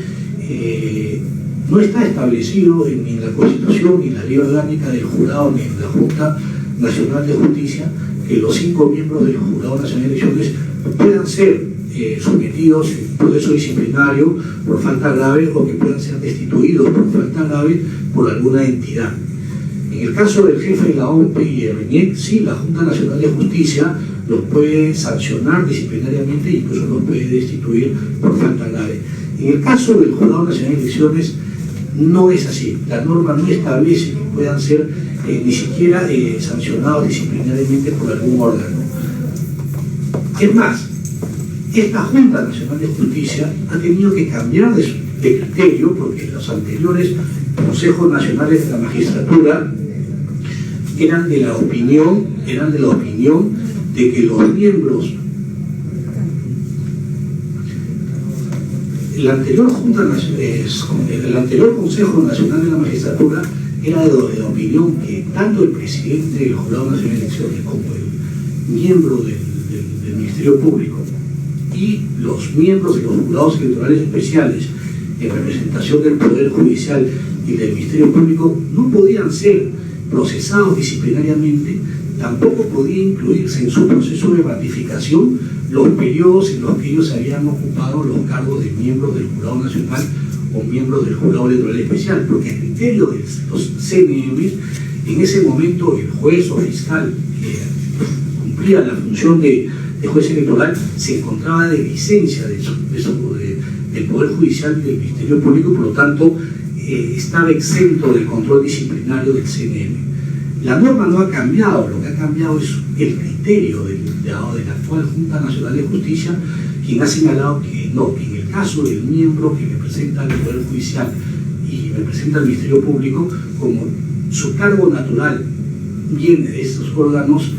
no está establecido ni en la Constitución, ni en la ley orgánica del jurado, ni en la Junta Nacional de Justicia, que los 5 miembros del Jurado Nacional de Elecciones puedan ser sometidos a proceso disciplinario por falta grave, o que puedan ser destituidos por falta grave por alguna entidad. En el caso del jefe de la OMP y el RENIEC, sí, la Junta Nacional de Justicia los puede sancionar disciplinariamente e incluso los puede destituir por falta grave. En el caso del Jurado Nacional de Elecciones no es así. La norma no establece que puedan ser ni siquiera sancionados disciplinariamente por algún órgano. Es más, esta Junta Nacional de Justicia ha tenido que cambiar de criterio, porque los anteriores Consejos Nacionales de la Magistratura eran de la opinión de que los miembros, el anterior Consejo Nacional de la Magistratura era de la opinión que tanto el presidente del Jurado Nacional de Elecciones como el miembro del Ministerio Público y los miembros de los jurados electorales especiales en representación del Poder Judicial y del Ministerio Público no podían ser procesados disciplinariamente tampoco podía incluirse en su proceso de ratificación los periodos en los que ellos habían ocupado los cargos de miembros del Jurado Nacional o miembros del Jurado Electoral Especial, porque a criterio de los CNM, en ese momento el juez o fiscal que cumplía la función de juez electoral se encontraba de licencia del Poder Judicial y del Ministerio Público, por lo tanto estaba exento del control disciplinario del CNM. La norma no ha cambiado, lo que ha cambiado es el criterio de la actual Junta Nacional de Justicia, quien ha señalado que no, que en el caso del miembro que representa al Poder Judicial y representa al Ministerio Público, como su cargo natural viene de estos órganos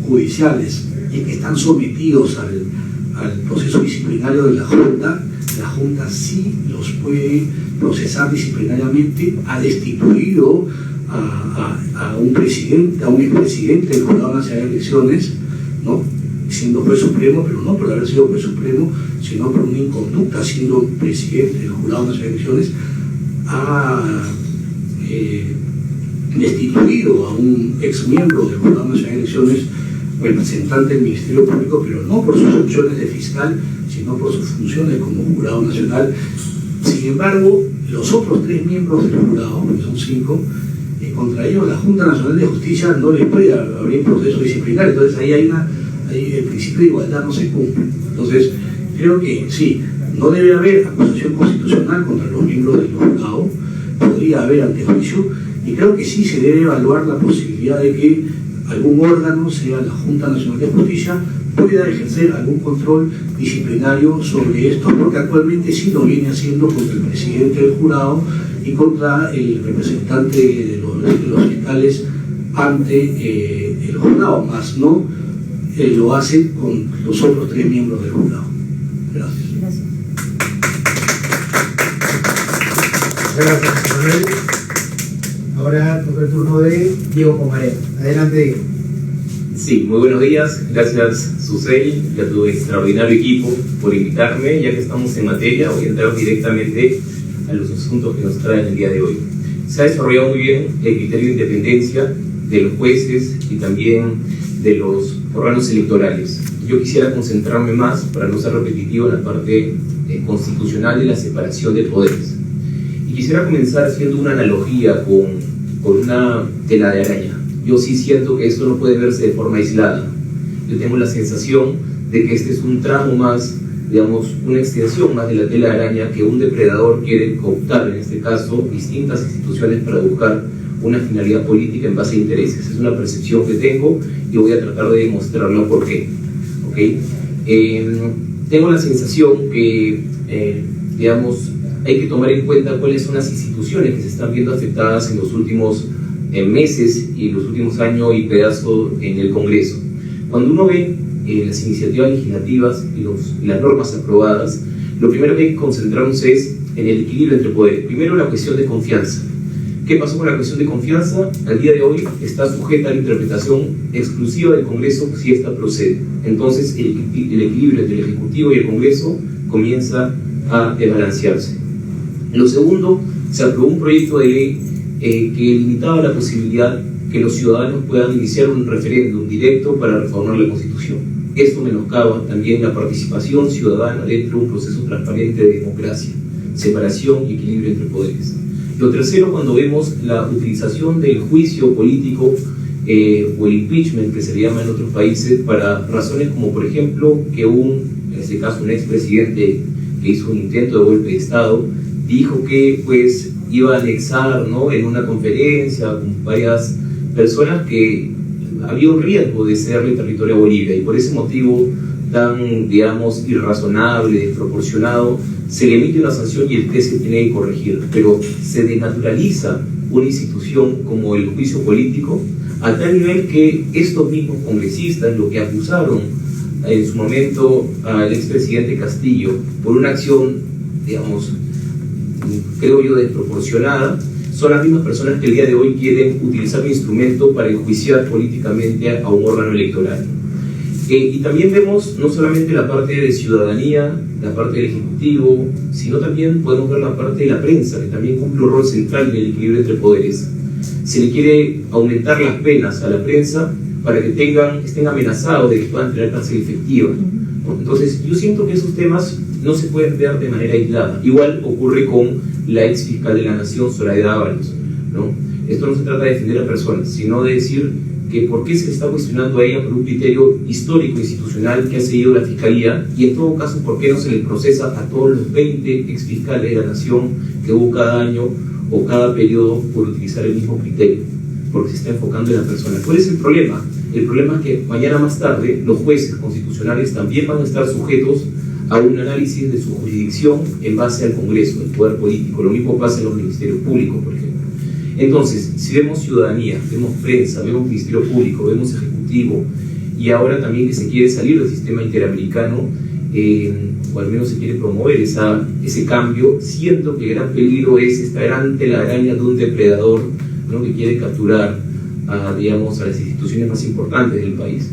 judiciales y que están sometidos al proceso disciplinario de la Junta sí los puede procesar disciplinariamente. Ha destituido a un presidente, a un expresidente del Jurado Nacional de Elecciones, ¿no?, siendo juez supremo, pero no por haber sido juez supremo, sino por una inconducta siendo presidente del Jurado Nacional de Elecciones. Ha destituido a un ex miembro del Jurado Nacional de Elecciones, representante del Ministerio Público, pero no por sus funciones de fiscal, sino por sus funciones como Jurado Nacional. Sin embargo, los otros 3 miembros del jurado, que son 5, contra ellos la Junta Nacional de Justicia no les puede abrir proceso disciplinario. Entonces ahí el principio de igualdad no se cumple. Entonces creo que sí, no debe haber acusación constitucional contra los miembros del jurado, podría haber antejuicio, y creo que sí se debe evaluar la posibilidad de que algún órgano, sea la Junta Nacional de Justicia, pueda ejercer algún control disciplinario sobre esto, porque actualmente sí lo viene haciendo contra el presidente del jurado y contra el representante de los fiscales ante el jurado, más no lo hace con los otros 3 miembros del jurado. Gracias. Gracias, Manuel. Ahora toca el turno de Diego Pomarena. Adelante, Diego. Sí, muy buenos días. Gracias, Susel, y a tu extraordinario equipo por invitarme. Ya que estamos en materia, voy a entrar directamente a los asuntos que nos traen el día de hoy. Se ha desarrollado muy bien el criterio de independencia de los jueces y también de los órganos electorales. Yo quisiera concentrarme más, para no ser repetitivo, en la parte constitucional de la separación de poderes. Y quisiera comenzar haciendo una analogía con una tela de araña. Yo sí siento que esto no puede verse de forma aislada. Yo tengo la sensación de que este es un tramo más, digamos, una extensión más de la tela de araña que un depredador quiere cooptar, en este caso, distintas instituciones para buscar una finalidad política en base a intereses. Es una percepción que tengo y voy a tratar de demostrarlo por qué. ¿Okay? Tengo la sensación que, digamos, hay que tomar en cuenta cuáles son las instituciones que se están viendo afectadas en los últimos meses y los últimos años y pedazos en el Congreso. Cuando uno ve las iniciativas legislativas y las normas aprobadas, lo primero que hay que concentrarnos es en el equilibrio entre poderes. Primero, la cuestión de confianza. ¿Qué pasó con la cuestión de confianza? Al día de hoy está sujeta a la interpretación exclusiva del Congreso si esta procede. Entonces, el equilibrio entre el Ejecutivo y el Congreso comienza a desbalancearse. Lo segundo, se aprobó un proyecto de ley que limitaba la posibilidad que los ciudadanos puedan iniciar un referéndum directo para reformar la Constitución. Esto menoscaba también la participación ciudadana dentro de un proceso transparente de democracia, separación y equilibrio entre poderes. Lo tercero, cuando vemos la utilización del juicio político o el impeachment, que se le llama en otros países, para razones como, por ejemplo, que en este caso, un expresidente que hizo un intento de golpe de Estado, dijo que pues iba a anexar, ¿no?, en una conferencia con varias personas que había un riesgo de cederle territorio a Bolivia, y por ese motivo tan, digamos, irrazonable, desproporcionado, se le emite una sanción y el juez se tiene que corregir. Pero se desnaturaliza una institución como el juicio político a tal nivel que estos mismos congresistas, lo que acusaron en su momento al expresidente Castillo por una acción, digamos, creo yo, desproporcionada, son las mismas personas que el día de hoy quieren utilizar un instrumento para enjuiciar políticamente a un órgano electoral. Y también vemos no solamente la parte de ciudadanía, la parte del Ejecutivo, sino también podemos ver la parte de la prensa, que también cumple un rol central en el equilibrio entre poderes. Se le quiere aumentar las penas a la prensa para que estén amenazados de que puedan tener cárcel efectiva, ¿no? Entonces, yo siento que esos temas no se pueden ver de manera aislada. Igual ocurre con la ex fiscal de la Nación, Zoraida Ábalos, ¿no? Esto no se trata de defender a personas, sino de decir que por qué se le está cuestionando a ella por un criterio histórico institucional que ha seguido la Fiscalía, y en todo caso, por qué no se le procesa a todos los 20 exfiscales de la Nación que hubo cada año o cada periodo por utilizar el mismo criterio, porque se está enfocando en la persona. ¿Cuál es el problema? El problema es que mañana más tarde los jueces constitucionales también van a estar sujetos a un análisis de su jurisdicción en base al Congreso, el poder político. Lo mismo pasa en los ministerios públicos, por ejemplo. Entonces, si vemos ciudadanía, vemos prensa, vemos ministerio público, vemos ejecutivo, y ahora también que se quiere salir del sistema interamericano, o al menos se quiere promover ese cambio, siento que el gran peligro es estar ante la araña de un depredador, ¿no?, que quiere capturar a las instituciones más importantes del país.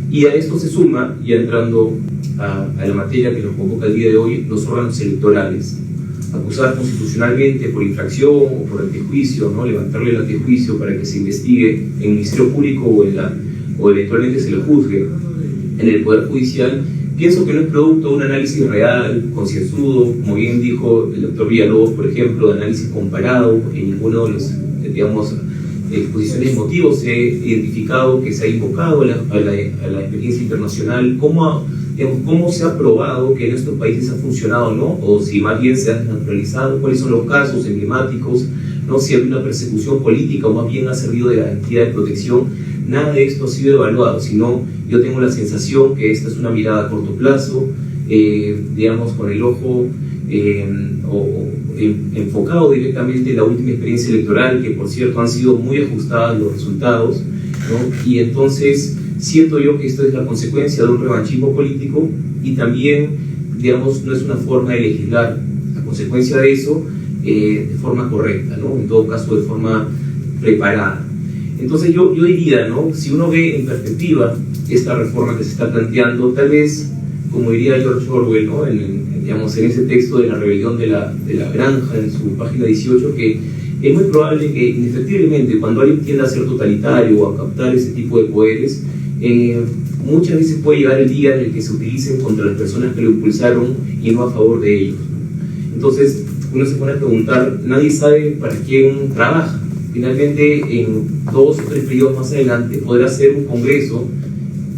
Y a esto se suma, ya entrando a la materia que nos convoca el día de hoy, los órganos electorales. Acusar constitucionalmente por infracción o por antejuicio, ¿no?, levantarle el antejuicio para que se investigue en el Ministerio Público o eventualmente se le juzgue en el Poder Judicial, pienso que no es producto de un análisis real, concienzudo, como bien dijo el doctor Villalobos, por ejemplo, de análisis comparado. En ninguno de los, exposiciones de motivos he identificado que se ha invocado a la experiencia internacional, cómo se ha probado que en estos países ha funcionado o no, o si más bien se ha desnaturalizado, cuáles son los casos emblemáticos, ¿no?, si hay una persecución política o más bien ha servido de garantía de protección. Nada de esto ha sido evaluado, sino yo tengo la sensación que esta es una mirada a corto plazo, con el ojo enfocado directamente en la última experiencia electoral, que por cierto han sido muy ajustados los resultados, ¿no? Y entonces siento yo que esto es la consecuencia de un revanchismo político, y también, no es una forma de legislar a consecuencia de eso de forma correcta, ¿no?, en todo caso de forma preparada. Entonces yo diría, ¿no?, si uno ve en perspectiva esta reforma que se está planteando, tal vez, como diría George Orwell, ¿no?, en ese texto de La rebelión de la granja, en su página 18, que es muy probable que indefectiblemente cuando alguien tienda a ser totalitario o a captar ese tipo de poderes, muchas veces puede llegar el día en el que se utilicen contra las personas que lo impulsaron y no a favor de ellos. Entonces uno se pone a preguntar, nadie sabe para quién trabaja. Finalmente, en 2 o 3 periodos más adelante podrá ser un congreso,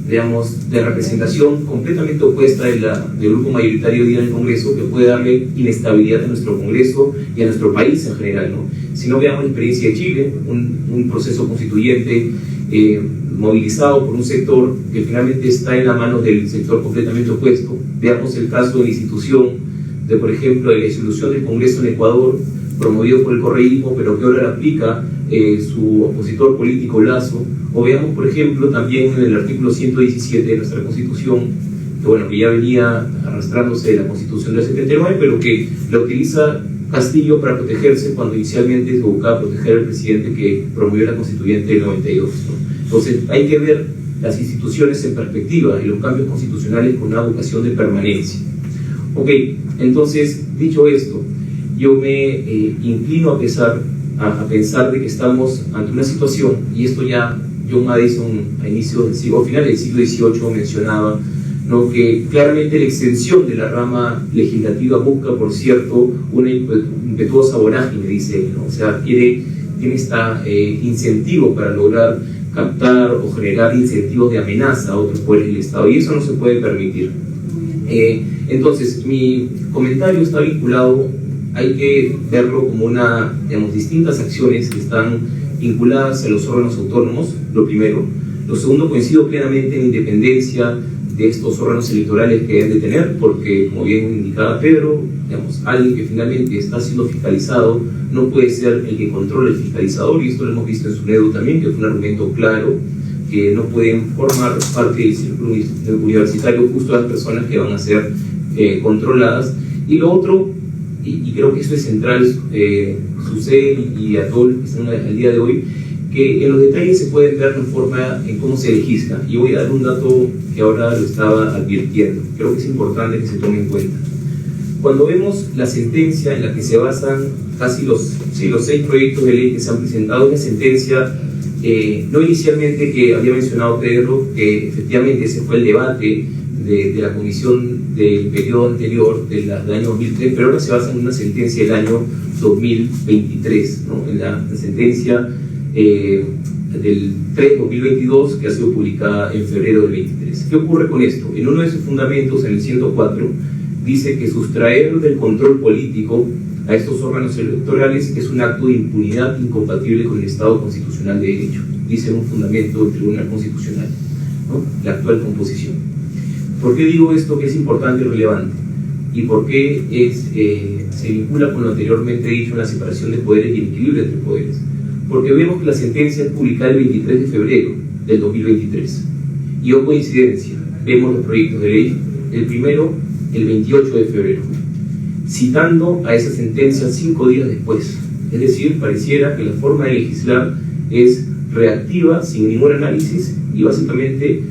de representación completamente opuesta del grupo mayoritario en el Congreso, que puede darle inestabilidad a nuestro Congreso y a nuestro país en general, ¿no? Si no, veamos la experiencia de Chile, un proceso constituyente movilizado por un sector que finalmente está en la mano del sector completamente opuesto. Veamos el caso de la institución por ejemplo, de la disolución del Congreso en Ecuador, promovido por el correísmo, pero que ahora la aplica su opositor político Lasso. O veamos, por ejemplo, también en el artículo 117 de nuestra Constitución, que ya venía arrastrándose de la Constitución del 79, pero que la utiliza Castillo para protegerse cuando inicialmente se buscaba proteger al presidente que promovió la Constituyente del 92, ¿no? Entonces, hay que ver las instituciones en perspectiva y los cambios constitucionales con una vocación de permanencia. Ok, entonces, dicho esto, yo me inclino a pensar de que estamos ante una situación, y esto ya John Madison a finales del siglo XVIII mencionaba, ¿no?, que claramente la extensión de la rama legislativa busca, por cierto, una impetuosa vorágine, dice él, ¿no? O sea, tiene este incentivo para lograr captar o generar incentivos de amenaza a otros poderes del Estado, y eso no se puede permitir. Entonces, mi comentario está vinculado, hay que verlo como distintas acciones que están vinculadas a los órganos autónomos, lo primero. Lo segundo, coincido plenamente en la independencia de estos órganos electorales que deben de tener, porque, como bien indicaba Pedro, alguien que finalmente está siendo fiscalizado no puede ser el que controla el fiscalizador, y esto lo hemos visto en Sunedu también, que fue un argumento claro, que no pueden formar parte del círculo universitario justo las personas que van a ser controladas. Y lo otro, y creo que esto es central, sucede y a todos los que están al día de hoy, que en los detalles se puede ver la forma en cómo se legisla. Y voy a dar un dato que ahora lo estaba advirtiendo, creo que es importante que se tome en cuenta. Cuando vemos la sentencia en la que se basan casi los 6 proyectos de ley que se han presentado, una sentencia No inicialmente, que había mencionado Pedro, que efectivamente ese fue el debate de la comisión del periodo anterior, del año 2003, pero ahora se basa en una sentencia del año 2023, ¿no? En la sentencia del 3-2022, que ha sido publicada en febrero del 23. ¿Qué ocurre con esto? En uno de sus fundamentos, en el 104, dice que sustraer del control político a estos órganos electorales es un acto de impunidad incompatible con el Estado constitucional de derecho, dice en un fundamento del Tribunal Constitucional, ¿no? La actual composición. ¿Por qué digo esto que es importante y relevante? ¿Y por qué se vincula con lo anteriormente dicho en la separación de poderes y el equilibrio entre poderes? Porque vemos que la sentencia es publicada el 23 de febrero del 2023. Y o coincidencia, vemos los proyectos de ley, el primero el 28 de febrero, citando a esa sentencia 5 días después. Es decir, pareciera que la forma de legislar es reactiva, sin ningún análisis, y básicamente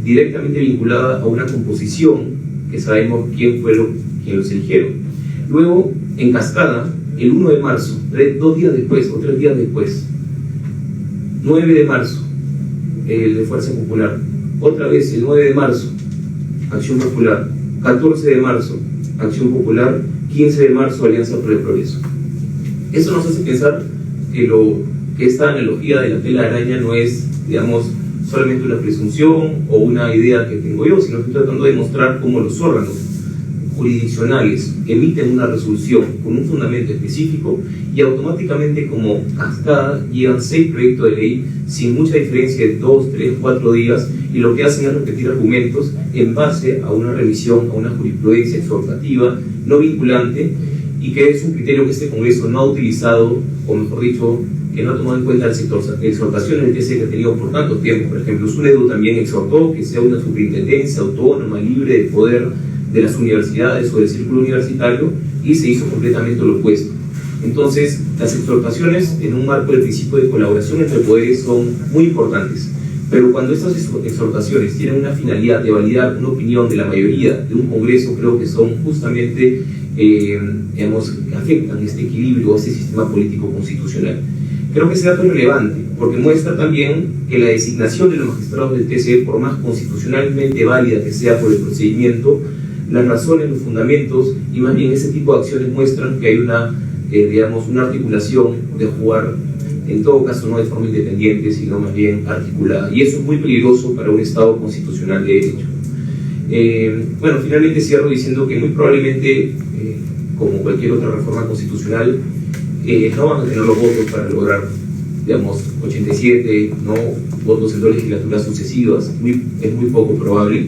directamente vinculada a una composición que sabemos quién los eligieron. Luego, en cascada, el 1 de marzo, 2 días después o 3 días después, 9 de marzo, el de Fuerza Popular, otra vez el 9 de marzo, Acción Popular, 14 de marzo, Acción Popular, 15 de marzo, Alianza por el Progreso. Eso nos hace pensar que esta analogía de la tela de araña no es, digamos, solamente una presunción o una idea que tengo yo, sino que estoy tratando de mostrar cómo los órganos jurisdiccionales emiten una resolución con un fundamento específico y automáticamente, como cascada, llegan 6 proyectos de ley sin mucha diferencia de 2, 3, 4 días, y lo que hacen es repetir argumentos en base a una revisión, a una jurisprudencia exhortativa, no vinculante, y que es un criterio que este Congreso no ha utilizado, o mejor dicho, que no ha tomado en cuenta las exhortaciones del TC que ha tenido por tanto tiempo. Por ejemplo, SUNEDU también exhortó que sea una superintendencia autónoma, libre de poder de las universidades o del círculo universitario, y se hizo completamente lo opuesto. Entonces, las exhortaciones en un marco del principio de colaboración entre poderes son muy importantes, pero cuando estas exhortaciones tienen una finalidad de validar una opinión de la mayoría de un Congreso, creo que son justamente, digamos, que afectan este equilibrio, este sistema político constitucional. Creo que ese dato es relevante, porque muestra también que la designación de los magistrados del TC, por más constitucionalmente válida que sea por el procedimiento, las razones, los fundamentos y más bien ese tipo de acciones muestran que hay una, digamos, una articulación de jugar, en todo caso no de forma independiente, sino más bien articulada. Y eso es muy peligroso para un Estado constitucional de derecho. Bueno, finalmente cierro diciendo que muy probablemente, como cualquier otra reforma constitucional, no van a tener los votos para lograr, digamos, 87 ¿no? votos en 2 legislaturas sucesivas. Es muy poco probable.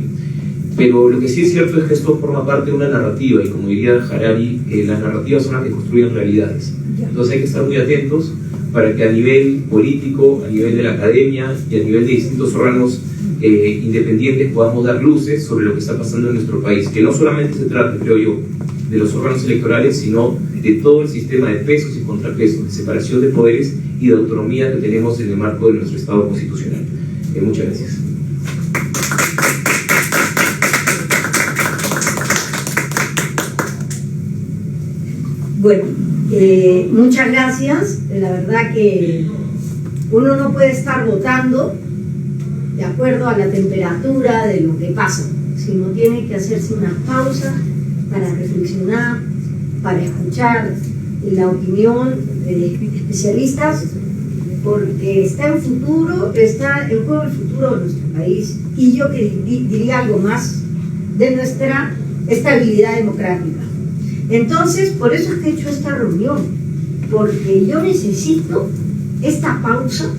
Pero lo que sí es cierto es que esto forma parte de una narrativa, y como diría Harari, las narrativas son las que construyen realidades. Entonces hay que estar muy atentos para que a nivel político, a nivel de la academia y a nivel de distintos órganos independientes podamos dar luces sobre lo que está pasando en nuestro país, que no solamente se trata, creo yo, de los órganos electorales, sino de todo el sistema de pesos y contrapesos, de separación de poderes y de autonomía que tenemos en el marco de nuestro Estado constitucional. Muchas gracias. Bueno, muchas gracias. La verdad que uno no puede estar votando de acuerdo a la temperatura de lo que pasa, sino tiene que hacerse una pausa para reflexionar, para escuchar la opinión de especialistas, porque está en juego el futuro de nuestro país, y yo diría algo más, de nuestra estabilidad democrática. Entonces, por eso es que he hecho esta reunión, porque yo necesito esta pausa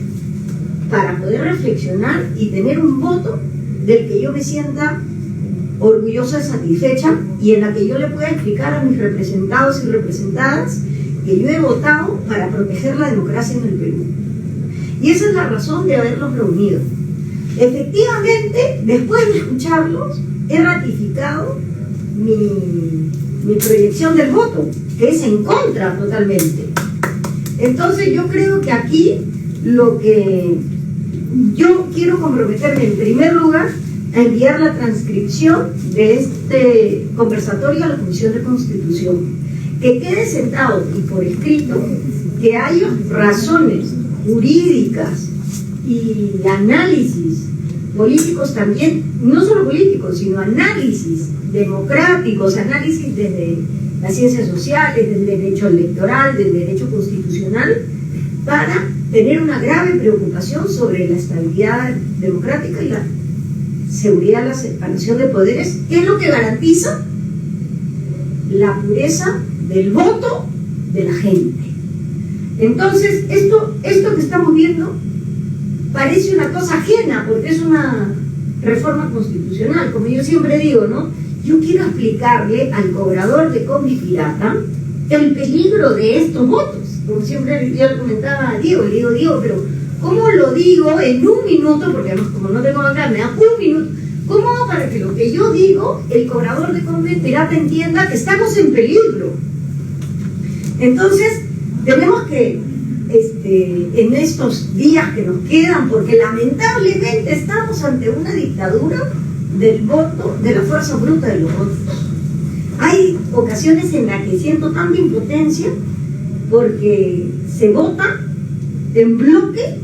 para poder reflexionar y tener un voto del que yo me sienta orgullosa, satisfecha, y en la que yo le pueda explicar a mis representados y representadas que yo he votado para proteger la democracia en el Perú. Y esa es la razón de haberlos reunido. Efectivamente, después de escucharlos, he ratificado mi proyección del voto, que es en contra totalmente. Entonces yo creo que aquí lo que yo quiero comprometerme en primer lugar a enviar la transcripción de este conversatorio a la Comisión de Constitución, que quede sentado y por escrito que hay razones jurídicas y análisis políticos también, no solo políticos, sino análisis democráticos, análisis desde las ciencias sociales, del derecho electoral, del derecho constitucional, para tener una grave preocupación sobre la estabilidad democrática y la seguridad de la separación de poderes, que es lo que garantiza la pureza del voto de la gente. Entonces, esto que estamos viendo parece una cosa ajena, porque es una reforma constitucional, como yo siempre digo, ¿no? Yo quiero explicarle al cobrador de combi pirata el peligro de estos votos. Como siempre yo le comentaba a Diego, le digo, Diego, pero ¿cómo lo digo en un minuto? Porque además como no tengo que hablar, me da un minuto. ¿Cómo hago para que lo que yo digo, el cobrador de combi pirata entienda que estamos en peligro? Entonces, tenemos que, en estos días que nos quedan, porque lamentablemente estamos ante una dictadura del voto, de la fuerza bruta de los votos. Hay ocasiones en las que siento tanta impotencia porque se vota en bloque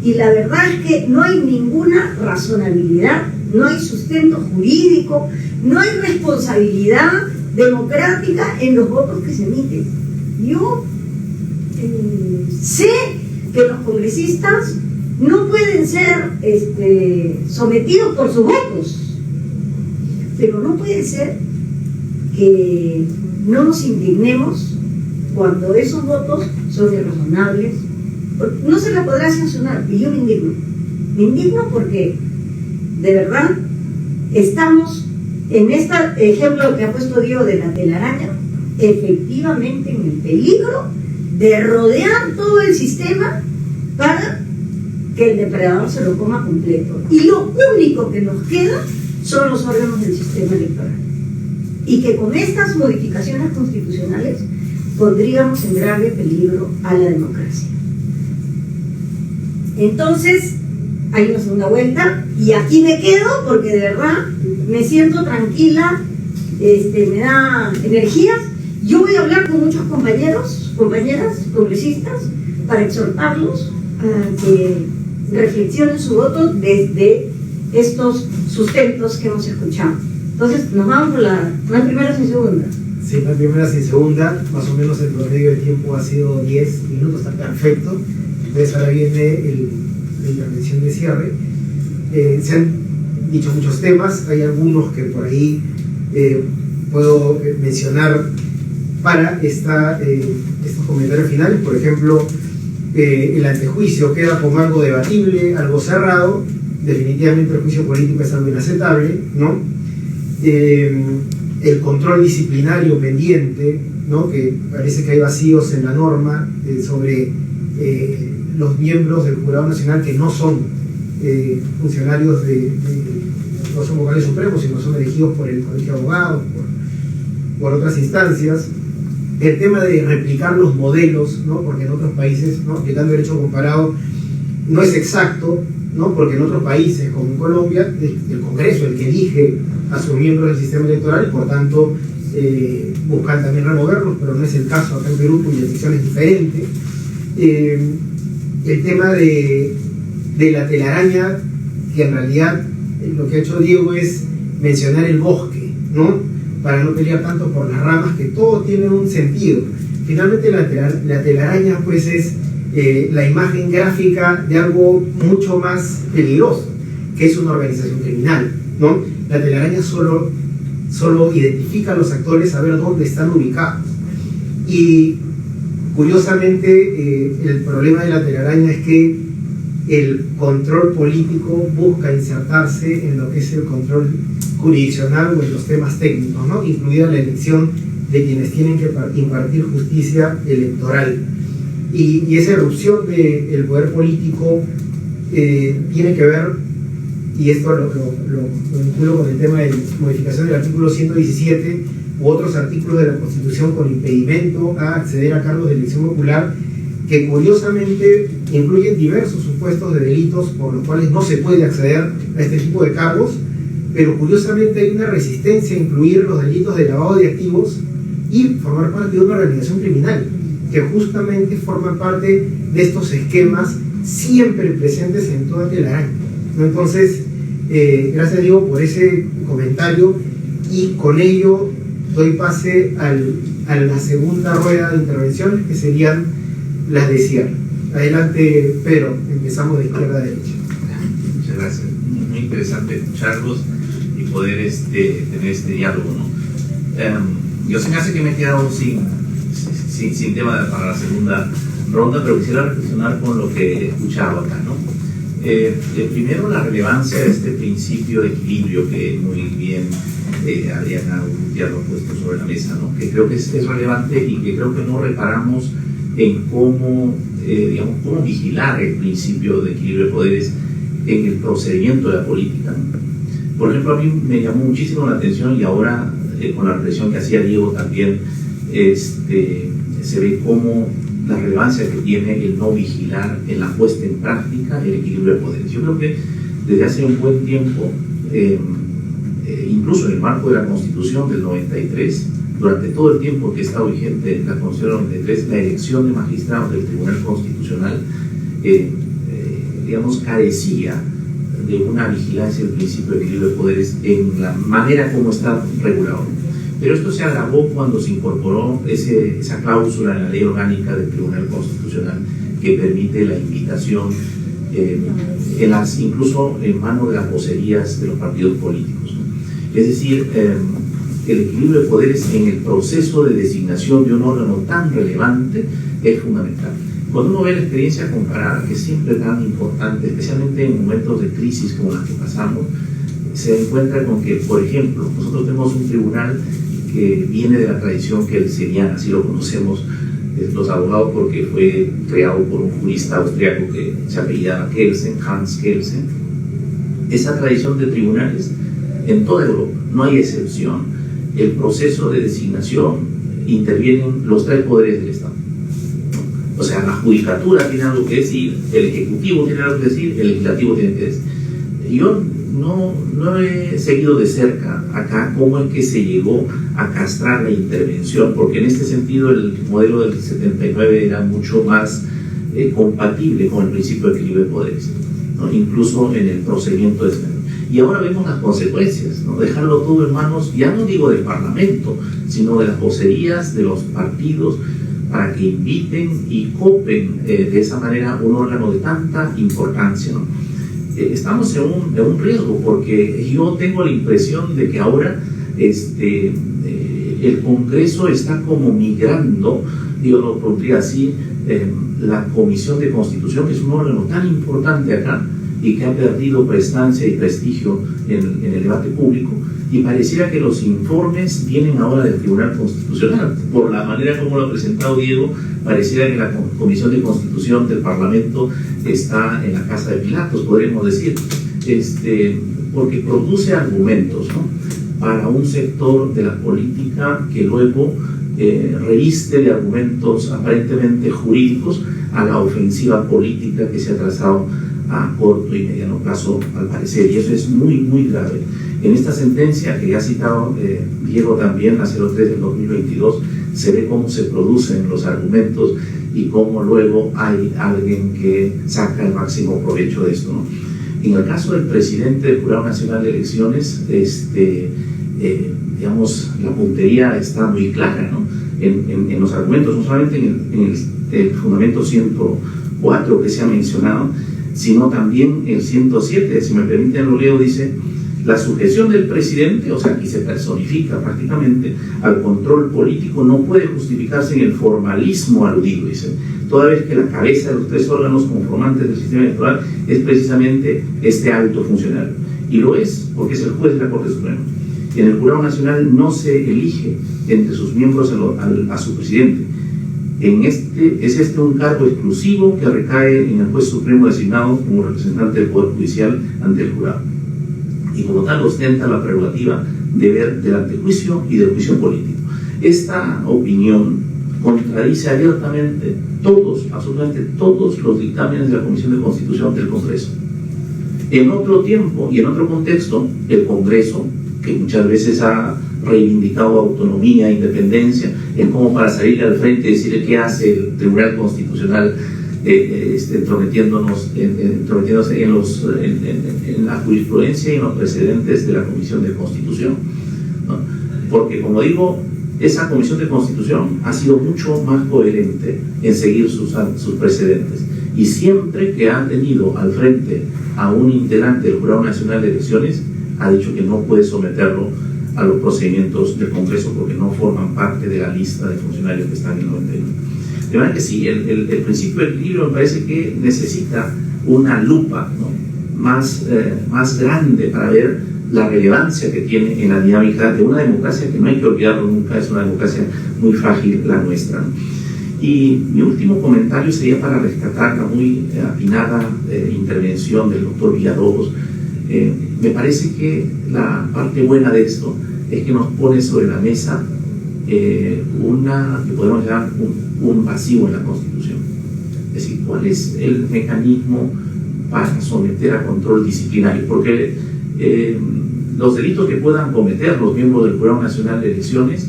y la verdad es que no hay ninguna razonabilidad, no hay sustento jurídico, no hay responsabilidad democrática en los votos que se emiten. Yo sé que los congresistas no pueden ser sometidos por sus votos, pero no puede ser que no nos indignemos cuando esos votos son irrazonables. No se la podrá sancionar, y yo me indigno porque de verdad estamos en este ejemplo que ha puesto Diego de la telaraña, efectivamente en el peligro de rodear todo el sistema para que el depredador se lo coma completo. Y lo único que nos queda son los órganos del sistema electoral. Y que con estas modificaciones constitucionales pondríamos en grave peligro a la democracia. Entonces, hay una segunda vuelta y aquí me quedo porque de verdad me siento tranquila, me da energías. Yo voy a hablar con muchos compañeros, compañeras, congresistas, para exhortarlos a que reflexionen su voto desde estos sustentos que hemos escuchado. Entonces, nos vamos por la primera y segunda. Sí, la primera y segunda, más o menos el promedio de tiempo ha sido 10 minutos, está perfecto. Entonces ahora viene la intervención de cierre. Se han dicho muchos temas, hay algunos que por ahí puedo mencionar para estos comentarios finales. Por ejemplo, el antejuicio queda como algo debatible, algo cerrado. Definitivamente el juicio político es algo inaceptable, ¿no? El control disciplinario pendiente, ¿no? Que parece que hay vacíos en la norma sobre los miembros del Jurado Nacional que no son funcionarios no son vocales supremos, sino son elegidos por el Colegio de Abogados, por otras instancias. El tema de replicar los modelos, ¿no? Porque en otros países, ¿no? Aplicando derecho comparado no es exacto, ¿no? Porque en otros países, como en Colombia, el Congreso el que elige a sus miembros del sistema electoral, por tanto buscan también removerlos, pero no es el caso acá en Perú, cuya decisión es diferente. El tema de la telaraña, que en realidad lo que ha hecho Diego es mencionar el bosque, ¿no? Para no pelear tanto por las ramas, que todo tiene un sentido. Finalmente la telaraña pues es la imagen gráfica de algo mucho más peligroso, que es una organización criminal, ¿no? La telaraña solo identifica a los actores, a ver dónde están ubicados. Y curiosamente el problema de la telaraña es que el control político busca insertarse en lo que es el control jurisdiccional o en los temas técnicos, ¿no? Incluida la elección de quienes tienen que impartir justicia electoral. Y esa erupción del poder político tiene que ver, y esto lo vinculo con el tema de modificación del artículo 117 u otros artículos de la Constitución con impedimento a acceder a cargos de elección popular, que curiosamente incluyen diversos supuestos de delitos por los cuales no se puede acceder a este tipo de cargos, pero curiosamente hay una resistencia a incluir los delitos de lavado de activos y formar parte de una organización criminal, que justamente forman parte de estos esquemas siempre presentes en toda Telaraña, ¿no? Entonces, gracias Diego por ese comentario, y con ello doy pase a la segunda rueda de intervenciones, que serían las de cierre. Adelante, Pedro, empezamos de izquierda a derecha. Muchas gracias. Muy interesante escucharlos y poder tener este diálogo, ¿no? Yo se me hace que me he quedado sin tema para la segunda ronda, pero quisiera reflexionar con lo que he escuchado acá, ¿no? Primero, la relevancia de este principio de equilibrio que muy bien Adriana ya lo ha puesto sobre la mesa, ¿no? Que creo que es relevante y que creo que no reparamos en cómo vigilar el principio de equilibrio de poderes en el procedimiento de la política, ¿no? Por ejemplo, a mí me llamó muchísimo la atención, y ahora con la reflexión que hacía Diego también, se ve cómo la relevancia que tiene el no vigilar en la puesta en práctica el equilibrio de poderes. Yo creo que desde hace un buen tiempo, incluso en el marco de la Constitución del 93, durante todo el tiempo que está vigente la Constitución del 93, la elección de magistrados del Tribunal Constitucional, carecía de una vigilancia del principio de equilibrio de poderes en la manera como está regulado. Pero esto se agravó cuando se incorporó esa cláusula en la ley orgánica del Tribunal Constitucional que permite la invitación, incluso en manos de las vocerías de los partidos políticos, ¿no? Es decir, el equilibrio de poderes en el proceso de designación de un órgano tan relevante es fundamental. Cuando uno ve la experiencia comparada, que es siempre tan importante, especialmente en momentos de crisis como las que pasamos, se encuentra con que, por ejemplo, nosotros tenemos un tribunal que viene de la tradición kelseniana, así lo conocemos los abogados, porque fue creado por un jurista austriaco que se apellidaba Kelsen, Hans Kelsen. Esa tradición de tribunales en toda Europa, no hay excepción. El proceso de designación intervienen los tres poderes del Estado. O sea, la judicatura tiene algo que decir, el ejecutivo tiene algo que decir, el legislativo tiene que decir. Yo no he seguido de cerca acá cómo es que se llegó a castrar la intervención, porque en este sentido el modelo del 79 era mucho más compatible con el principio de equilibrio de poderes, ¿no? Incluso en el procedimiento de este. Y ahora vemos las consecuencias, ¿no? Dejarlo todo en manos, ya no digo del Parlamento, sino de las vocerías, de los partidos, para que inviten y copen de esa manera un órgano de tanta importancia, ¿no? Estamos en un riesgo, porque yo tengo la impresión de que ahora el Congreso está como migrando, yo lo pondría así, la Comisión de Constitución, que es un órgano tan importante acá y que ha perdido prestancia y prestigio en el debate público, y pareciera que los informes vienen ahora del Tribunal Constitucional. Por la manera como lo ha presentado Diego, pareciera que la Comisión de Constitución del Parlamento está en la casa de Pilatos, podríamos decir, porque produce argumentos, ¿no?, para un sector de la política que luego reviste de argumentos aparentemente jurídicos a la ofensiva política que se ha trazado a corto y mediano plazo, al parecer, y eso es muy, muy grave. En esta sentencia que ya ha citado Diego también, la 03 del 2022, se ve cómo se producen los argumentos y cómo luego hay alguien que saca el máximo provecho de esto, ¿no? En el caso del presidente del Jurado Nacional de Elecciones, la puntería está muy clara, ¿no?, en los argumentos, no solamente en el fundamento 104 que se ha mencionado, sino también el 107, si me permiten lo leo, dice: la sujeción del presidente, o sea, aquí se personifica prácticamente, al control político no puede justificarse en el formalismo aludido, dice, toda vez que la cabeza de los tres órganos conformantes del sistema electoral es precisamente este alto funcionario. Y lo es porque es el juez de la Corte Suprema. Y en el Jurado Nacional no se elige entre sus miembros a su presidente. Es un cargo exclusivo que recae en el juez supremo designado como representante del Poder Judicial ante el jurado, y como tal ostenta la prerrogativa de ver del antejuicio y del juicio político. Esta opinión contradice abiertamente absolutamente todos los dictámenes de la Comisión de Constitución del Congreso. En otro tiempo y en otro contexto, el Congreso, que muchas veces ha reivindicado autonomía, independencia, es como para salir al frente y decirle qué hace el Tribunal Constitucional entrometiéndose en la jurisprudencia y en los precedentes de la Comisión de Constitución, ¿no? Porque, como digo, esa Comisión de Constitución ha sido mucho más coherente en seguir sus precedentes, y siempre que ha tenido al frente a un integrante del Jurado Nacional de Elecciones, ha dicho que no puede someterlo a los procedimientos del Congreso porque no forman parte de la lista de funcionarios que están en el 91. De manera que sí, el principio del equilibrio me parece que necesita una lupa, ¿no?, más grande para ver la relevancia que tiene en la dinámica de una democracia que no hay que olvidarlo nunca, es una democracia muy frágil la nuestra, ¿no? Y mi último comentario sería para rescatar la muy atinada intervención del doctor Villalobos. Me parece que la parte buena de esto es que nos pone sobre la mesa que podemos llamar un vacío en la Constitución. Es decir, ¿cuál es el mecanismo para someter a control disciplinario? Porque los delitos que puedan cometer los miembros del Jurado Nacional de Elecciones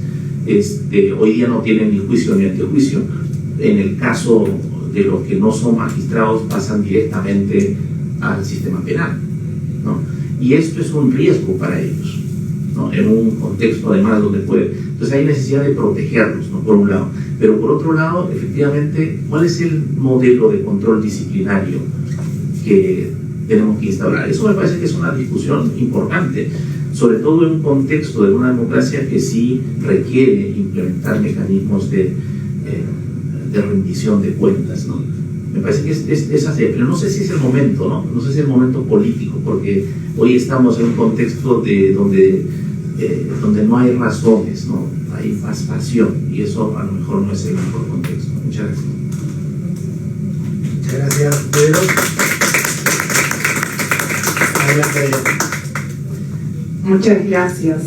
hoy día no tienen ni juicio ni antejuicio. En el caso de los que no son magistrados, pasan directamente al sistema penal, ¿no? Y esto es un riesgo para ellos, ¿no?, en un contexto además donde puede. Entonces hay necesidad de protegerlos, ¿no?, por un lado. Pero por otro lado, efectivamente, ¿cuál es el modelo de control disciplinario que tenemos que instaurar? Eso me parece que es una discusión importante, sobre todo en un contexto de una democracia que sí requiere implementar mecanismos de rendición de cuentas, ¿no? Me parece que es así, pero no sé si es el momento, ¿no? No sé si es el momento político, porque hoy estamos en un contexto donde no hay razones, ¿no? Hay más pasión, y eso a lo mejor no es el mejor contexto. Muchas gracias. Muchas gracias, Pedro. Adelante. Muchas gracias.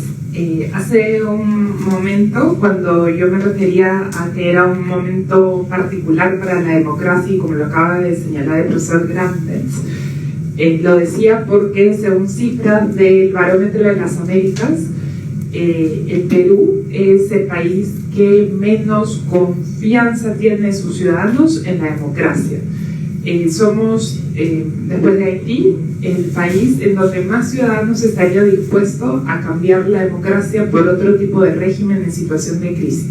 Hace un momento, cuando yo me refería a que era un momento particular para la democracia, y como lo acaba de señalar el profesor Grandes, lo decía porque, según cifras del Barómetro de las Américas, el Perú es el país que menos confianza tiene sus ciudadanos en la democracia. Somos, después de Haití, el país en donde más ciudadanos estarían dispuestos a cambiar la democracia por otro tipo de régimen en situación de crisis.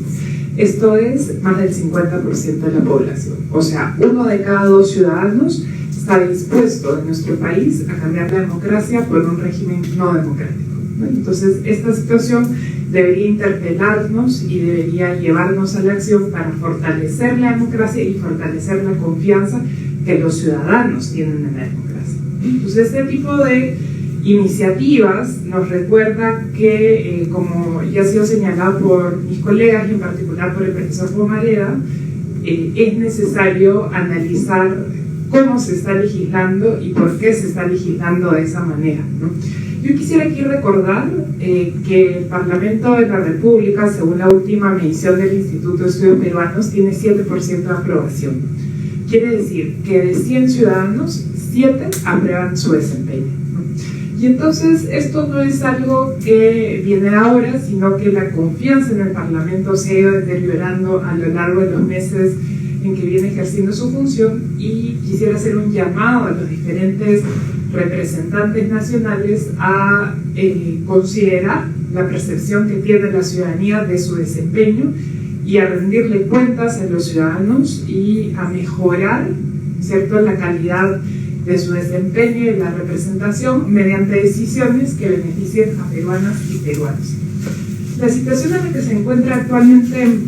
Esto es más del 50% de la población. O sea, 1 de cada 2 ciudadanos está dispuesto en nuestro país a cambiar la democracia por un régimen no democrático. Entonces, esta situación debería interpelarnos y debería llevarnos a la acción para fortalecer la democracia y fortalecer la confianza que los ciudadanos tienen en la democracia. Entonces, este tipo de iniciativas nos recuerda que, como ya ha sido señalado por mis colegas y en particular por el profesor Pomareda, es necesario analizar cómo se está legislando y por qué se está legislando de esa manera, ¿no? Yo quisiera aquí recordar que el Parlamento de la República, según la última medición del Instituto de Estudios Peruanos, tiene 7% de aprobación. Quiere decir que de 100 ciudadanos, 7 aprueban su desempeño, ¿no? Y entonces esto no es algo que viene ahora, sino que la confianza en el Parlamento se ha ido deteriorando a lo largo de los meses en que viene ejerciendo su función, y quisiera hacer un llamado a los diferentes representantes nacionales a considerar la percepción que tiene la ciudadanía de su desempeño y a rendirle cuentas a los ciudadanos y a mejorar, ¿cierto?, la calidad de su desempeño y la representación mediante decisiones que beneficien a peruanas y peruanos. La situación en la que se encuentra actualmente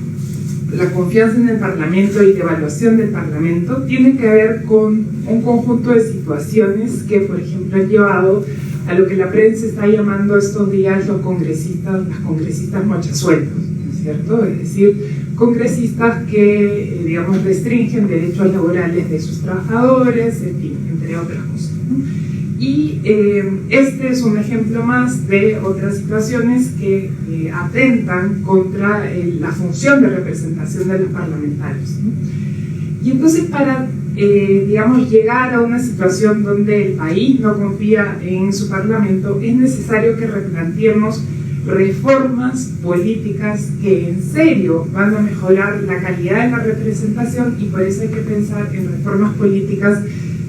la confianza en el Parlamento y la evaluación del Parlamento tiene que ver con un conjunto de situaciones que, por ejemplo, han llevado a lo que la prensa está llamando estos días las congresistas mochasueltos, ¿no es cierto? Es decir, congresistas que, digamos, restringen derechos laborales de sus trabajadores, en fin, entre otras cosas, ¿no? Y este es un ejemplo más de otras situaciones que atentan contra la función de representación de los parlamentarios, ¿no? Y entonces, para digamos, llegar a una situación donde el país no confía en su parlamento, es necesario que replanteemos reformas políticas que en serio van a mejorar la calidad de la representación, y por eso hay que pensar en reformas políticas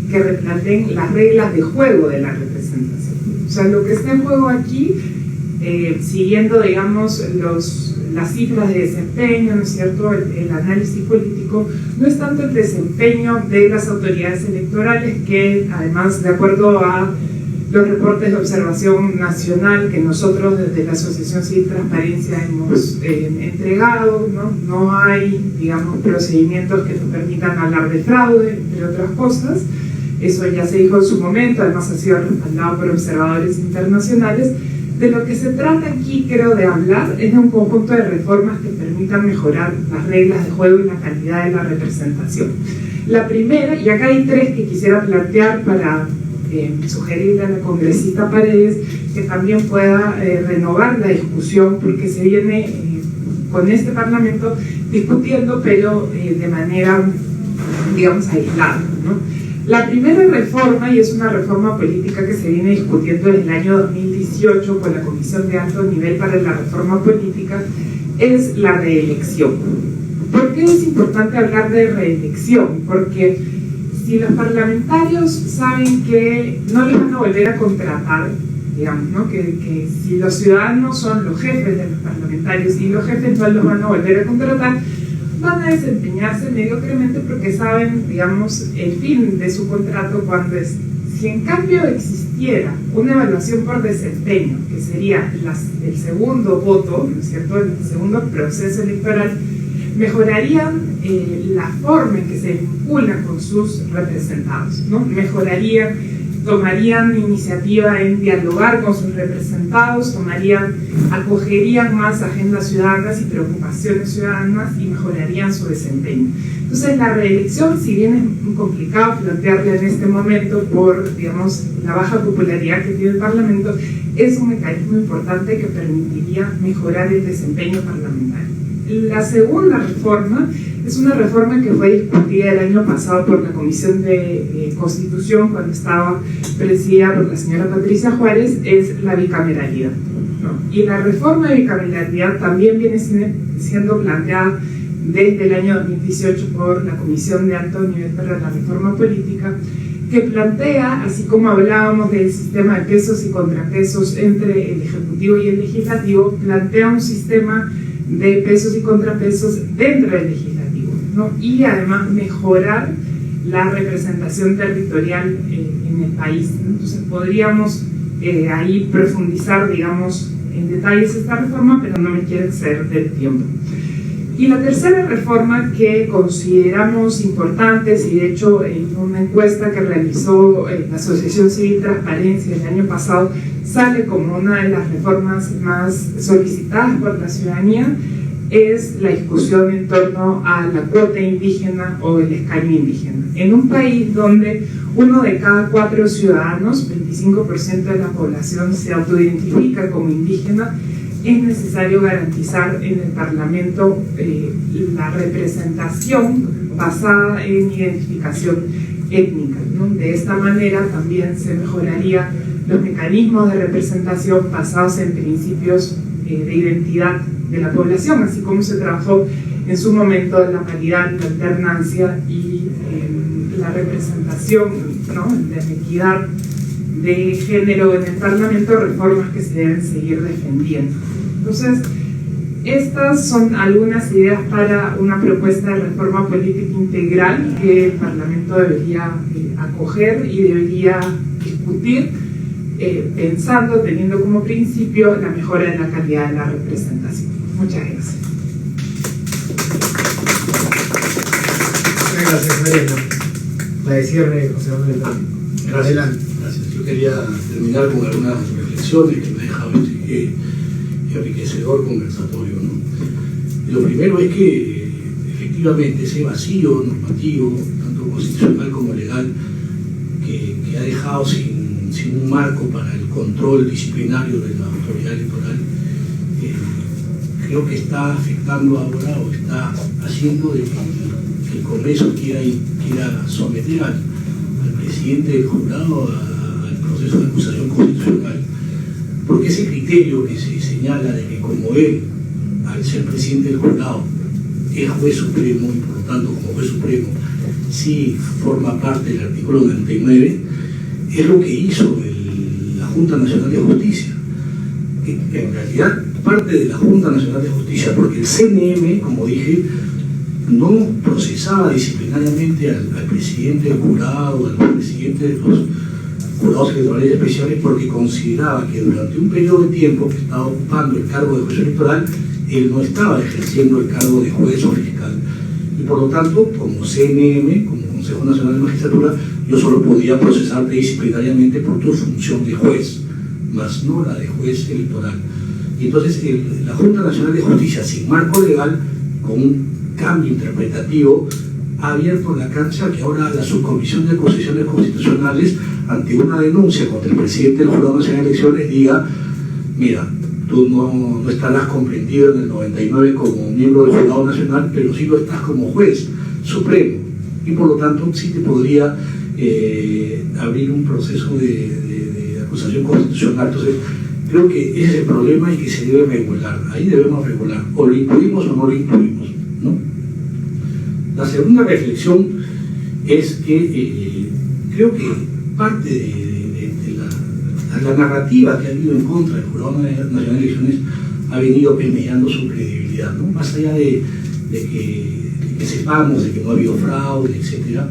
que replanteen las reglas de juego de la representación. O sea, lo que está en juego aquí, siguiendo, digamos, las cifras de desempeño, ¿no es cierto?, el análisis político, no es tanto el desempeño de las autoridades electorales, que además, de acuerdo a los reportes de observación nacional que nosotros desde la Asociación Civil Transparencia hemos entregado, no hay, digamos, procedimientos que nos permitan hablar de fraude, entre otras cosas. Eso ya se dijo en su momento, además ha sido respaldado por observadores internacionales. De lo que se trata aquí, creo, de hablar es de un conjunto de reformas que permitan mejorar las reglas de juego y la calidad de la representación. La primera, y acá hay tres que quisiera plantear para sugerirle a la congresista Paredes que también pueda renovar la discusión, porque se viene con este Parlamento discutiendo, pero de manera, digamos, aislada, ¿no? La primera reforma, y es una reforma política que se viene discutiendo desde el año 2018 con la Comisión de Alto Nivel para la Reforma Política, es la reelección. ¿Por qué es importante hablar de reelección? Porque si los parlamentarios saben que no les van a volver a contratar, digamos, ¿no?, que si los ciudadanos son los jefes de los parlamentarios y los jefes no los van a volver a contratar, van a desempeñarse mediocremente porque saben, digamos, el fin de su contrato cuando es. Si en cambio existiera una evaluación por desempeño, que sería el segundo voto, ¿no es cierto?, el segundo proceso electoral, mejorarían la forma en que se vinculan con sus representados, ¿no? Tomarían iniciativa en dialogar con sus representados, acogerían más agendas ciudadanas y preocupaciones ciudadanas y mejorarían su desempeño. Entonces, la reelección, si bien es complicado plantearla en este momento por, digamos, la baja popularidad que tiene el Parlamento, es un mecanismo importante que permitiría mejorar el desempeño parlamentario. La segunda reforma es una reforma que fue discutida el año pasado por la Comisión de Constitución, cuando estaba presidida por la señora Patricia Juárez, es la bicameralidad, ¿no? Y la reforma de bicameralidad también viene siendo planteada desde el año 2018 por la Comisión de Alto Nivel para la Reforma Política, que plantea, así como hablábamos del sistema de pesos y contrapesos entre el Ejecutivo y el Legislativo, plantea un sistema de pesos y contrapesos dentro del Legislativo, ¿no? Y además mejorar la representación territorial en el país. Entonces podríamos ahí profundizar, digamos, en detalles esta reforma, pero no me quiero exceder del tiempo. Y la tercera reforma que consideramos importante, y de hecho en una encuesta que realizó la Asociación Civil Transparencia el año pasado, sale como una de las reformas más solicitadas por la ciudadanía, es la discusión en torno a la cuota indígena o el escaño indígena. En un país donde 1 de cada 4 ciudadanos, 25% de la población, se autoidentifica como indígena, es necesario garantizar en el Parlamento la representación basada en identificación étnica, ¿no? De esta manera también se mejoraría los mecanismos de representación basados en principios de identidad de la población, así como se trabajó en su momento la paridad, la alternancia y la representación, ¿no?, la equidad de género en el Parlamento, reformas que se deben seguir defendiendo. Entonces, estas son algunas ideas para una propuesta de reforma política integral que el Parlamento debería acoger y debería discutir, pensando, teniendo como principio la mejora de la calidad de la representación. Muchas gracias. Muchas gracias, Mariana. La de cierre, José Manuel. Adelante. Gracias. Yo quería terminar con algunas reflexiones que me ha dejado este enriquecedor conversatorio, ¿no? Y lo primero es que efectivamente ese vacío normativo, tanto constitucional como legal, que ha dejado sin un marco para el control disciplinario de la autoridad electoral, creo que está afectando ahora o está haciendo de que el Congreso quiera someter al presidente del jurado al proceso de acusación constitucional, porque ese criterio criterio que se señala de que como él, al ser presidente del jurado, es juez supremo y por lo tanto como juez supremo sí forma parte del artículo 99, es lo que hizo la Junta Nacional de Justicia. En realidad parte de la Junta Nacional de Justicia, porque el CNM, como dije, no procesaba disciplinariamente al presidente del jurado, al presidente de los jurados electorales especiales, porque consideraba que durante un periodo de tiempo que estaba ocupando el cargo de juez electoral, él no estaba ejerciendo el cargo de juez o fiscal. Y por lo tanto, como CNM, como Consejo Nacional de Magistratura, yo solo podía procesarte disciplinariamente por tu función de juez, más no la de juez electoral. Y entonces la Junta Nacional de Justicia, sin marco legal, con un cambio interpretativo, ha abierto la cancha que ahora la Subcomisión de Acusaciones Constitucionales, ante una denuncia contra el presidente del Jurado Nacional de Elecciones, diga: mira, tú no estarás comprendido en el 99 como miembro del Jurado Nacional, pero sí lo estás como juez supremo, y por lo tanto sí te podría abrir un proceso de acusación constitucional. Entonces creo que ese es el problema y que se debe regular. Ahí debemos regular, o lo incluimos o no lo incluimos, ¿no? La segunda reflexión es que creo que parte de la narrativa que ha habido en contra del Jurado Nacional de Elecciones ha venido permeando su credibilidad, ¿no? Más allá de que sepamos de que no ha habido fraude, etc.,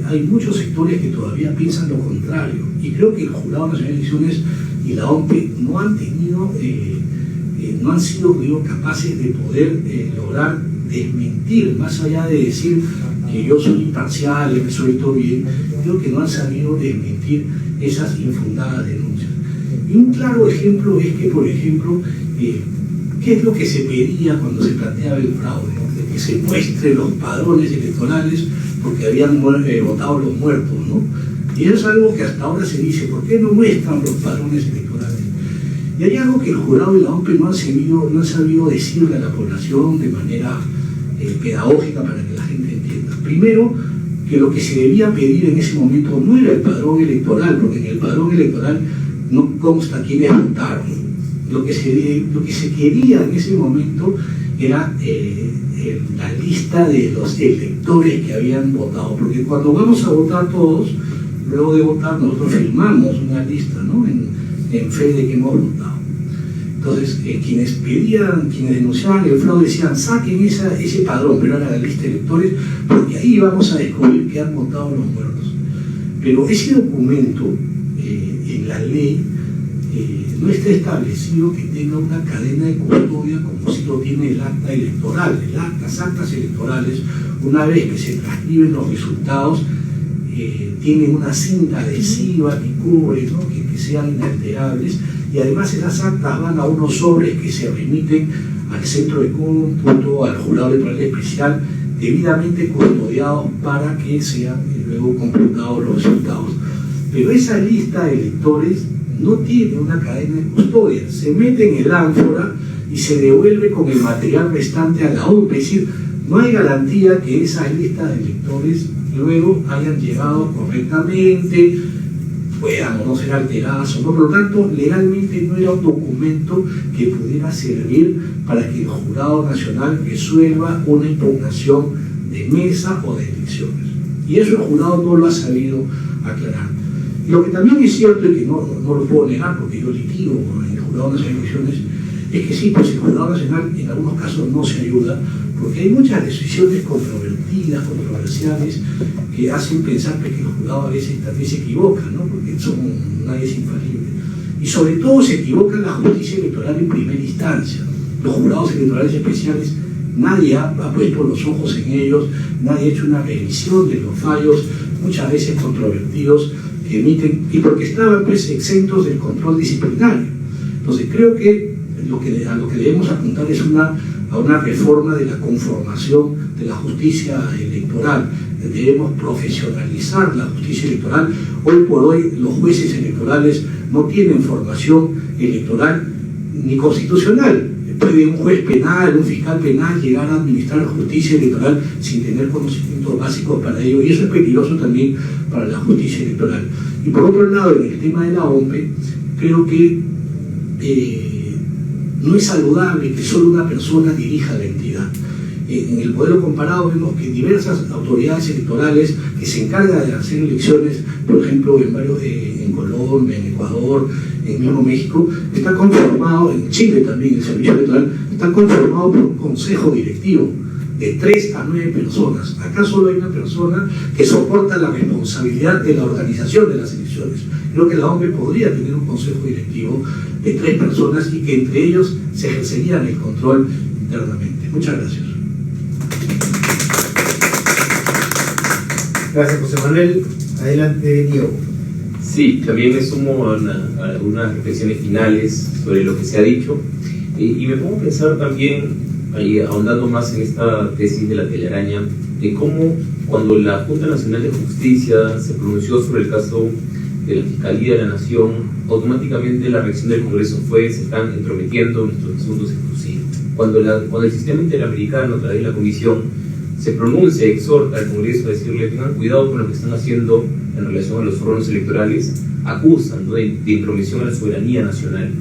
hay muchos sectores que todavía piensan lo contrario, y creo que el Jurado Nacional de Elecciones y la OMPE no han sido, digo, capaces de poder lograr desmentir, más allá de decir que yo soy imparcial, he resuelto bien. Creo que no han sabido desmentir esas infundadas denuncias. Y un claro ejemplo es que, por ejemplo, ¿qué es lo que se pedía cuando se planteaba el fraude? De que se muestren los padrones electorales porque habían votado los muertos, ¿no? Y eso es algo que hasta ahora se dice: ¿por qué no muestran los padrones electorales? Y hay algo que el jurado y la OMPE no han sabido decirle a la población de manera pedagógica para que la gente entienda. Primero, que lo que se debía pedir en ese momento no era el padrón electoral, porque en el padrón electoral no consta quiénes votaron. Lo que se quería en ese momento era la lista de los electores que habían votado, porque cuando vamos a votar todos, luego de votar nosotros firmamos una lista, ¿no? en fe de que hemos votado. Entonces, quienes denunciaban el fraude decían: saquen ese padrón, pero era la lista de electores, porque ahí vamos a descubrir que han votado los muertos. Pero ese documento, en la ley, no está establecido que tenga una cadena de custodia como si lo tiene el acta electoral. Las actas electorales, una vez que se transcriben los resultados, tienen una cinta adhesiva que cubre, ¿no? que sean inalterables, y además esas actas van a unos sobres que se remiten al centro de cómputo, al jurado electoral especial, debidamente custodiados para que sean luego computados los resultados. Pero esa lista de electores no tiene una cadena de custodia, se mete en el ánfora y se devuelve con el material restante a la OMPE. Es decir, no hay garantía que esas listas de electores luego hayan llegado correctamente, puedan o no ser alteradas o no. Por lo tanto, legalmente no era un documento que pudiera servir para que el Jurado Nacional resuelva una impugnación de mesa o de elecciones. Y eso el jurado no lo ha sabido aclarar. Lo que también es cierto, y que no lo puedo negar porque yo litigo en el Jurado Nacional de Elecciones, es que sí, pues el Jurado Nacional en algunos casos no se ayuda, porque hay muchas decisiones controvertidas, controversiales, que hacen pensar que el jurado a veces también se equivoca, ¿no? Porque nadie es infalible. Y sobre todo se equivoca la justicia electoral en primera instancia. Los jurados electorales especiales, nadie ha puesto los ojos en ellos, nadie ha hecho una revisión de los fallos, muchas veces controvertidos, que emiten, y porque estaban pues exentos del control disciplinario. Entonces creo que a lo que debemos apuntar es a una reforma de la conformación de la justicia electoral. Debemos profesionalizar la justicia electoral. Hoy por hoy los jueces electorales no tienen formación electoral ni constitucional. Puede un juez penal, un fiscal penal llegar a administrar justicia electoral sin tener conocimientos básicos para ello, y eso es peligroso también para la justicia electoral. Y por otro lado, en el tema de la OMPE, creo que no es saludable que solo una persona dirija la entidad. En el modelo comparado vemos que diversas autoridades electorales que se encargan de hacer elecciones, por ejemplo, en Colombia, en Ecuador, en mismo México, está conformado, en Chile también el servicio electoral, está conformado por un consejo directivo de 3 a 9 personas. Acá solo hay una persona que soporta la responsabilidad de la organización de las elecciones. Creo que la OMPE podría tener un consejo directivo de 3 personas y que entre ellos se ejercerían el control internamente. Muchas gracias. Gracias, José Manuel. Adelante, Diego. Sí, también me sumo a algunas reflexiones finales sobre lo que se ha dicho y me pongo a pensar también, ahondando más en esta tesis de la telaraña, de cómo cuando la Junta Nacional de Justicia se pronunció sobre el caso de la Fiscalía de la Nación, automáticamente la reacción del Congreso fue: se están entrometiendo en nuestros asuntos exclusivos. Cuando el sistema interamericano, a través de la Comisión, se pronuncia, exhorta al Congreso a decirle: tengan cuidado con lo que están haciendo en relación a los órganos electorales, acusan, ¿no?, de intromisión a la soberanía nacional.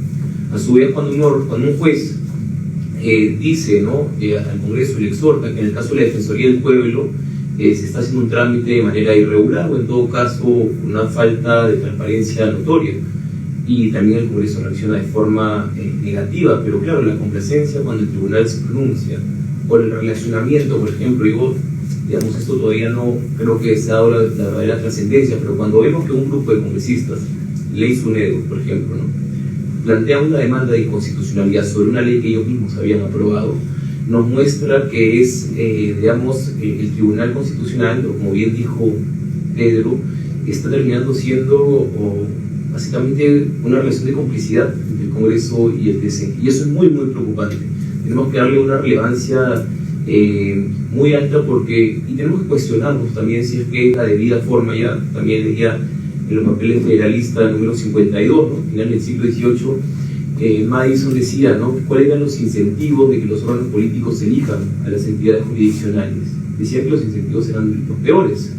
A su vez, cuando un juez dice, ¿no?, al Congreso le exhorta que en el caso de la Defensoría del Pueblo se está haciendo un trámite de manera irregular o en todo caso una falta de transparencia notoria, y también el Congreso reacciona de forma negativa, pero claro, la complacencia cuando el tribunal se pronuncia, por el relacionamiento, por ejemplo, digamos, esto todavía no creo que se ha dado la verdadera trascendencia, pero cuando vemos que un grupo de congresistas, Ley Sunedo, por ejemplo, ¿no?, plantea una demanda de inconstitucionalidad sobre una ley que ellos mismos habían aprobado, nos muestra que es, digamos, el Tribunal Constitucional, o como bien dijo Pedro, está terminando siendo básicamente una relación de complicidad entre el Congreso y el TC, y eso es muy, muy preocupante. Tenemos que darle una relevancia muy alta y tenemos que cuestionarnos también si es que la debida forma. Ya también leía en los papeles federalistas número 52, ¿no?, final del siglo XVIII, Madison decía, ¿no?, cuáles eran los incentivos de que los órganos políticos elijan a las entidades jurisdiccionales. Decía que los incentivos eran los peores,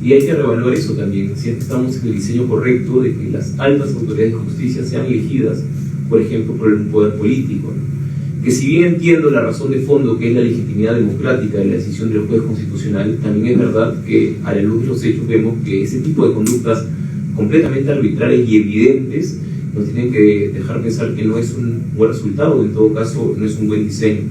y hay que reevaluar eso también, si es que estamos en el diseño correcto de que las altas autoridades de justicia sean elegidas, por ejemplo, por un poder político, ¿no?, que si bien entiendo la razón de fondo que es la legitimidad democrática de la decisión del juez constitucional, también es verdad que a la luz de los hechos vemos que ese tipo de conductas completamente arbitrarias y evidentes nos tienen que dejar pensar que no es un buen resultado, en todo caso no es un buen diseño.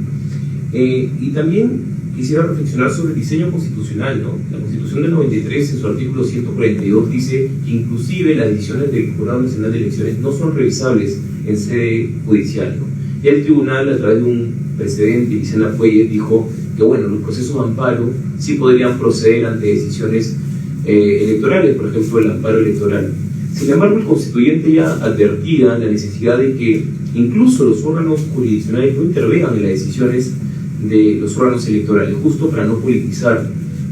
Y también quisiera reflexionar sobre el diseño constitucional, ¿no? La Constitución del 93, en su artículo 142, dice que inclusive las decisiones del Jurado Nacional de Elecciones no son revisables en sede judicial, ¿no? Y el tribunal, a través de un precedente, Vicena Fuelles, dijo que bueno, los procesos de amparo sí podrían proceder ante decisiones electorales, por ejemplo el amparo electoral. Sin embargo, el constituyente ya advertía la necesidad de que incluso los órganos jurisdiccionales no intervengan en las decisiones de los órganos electorales, justo para no politizar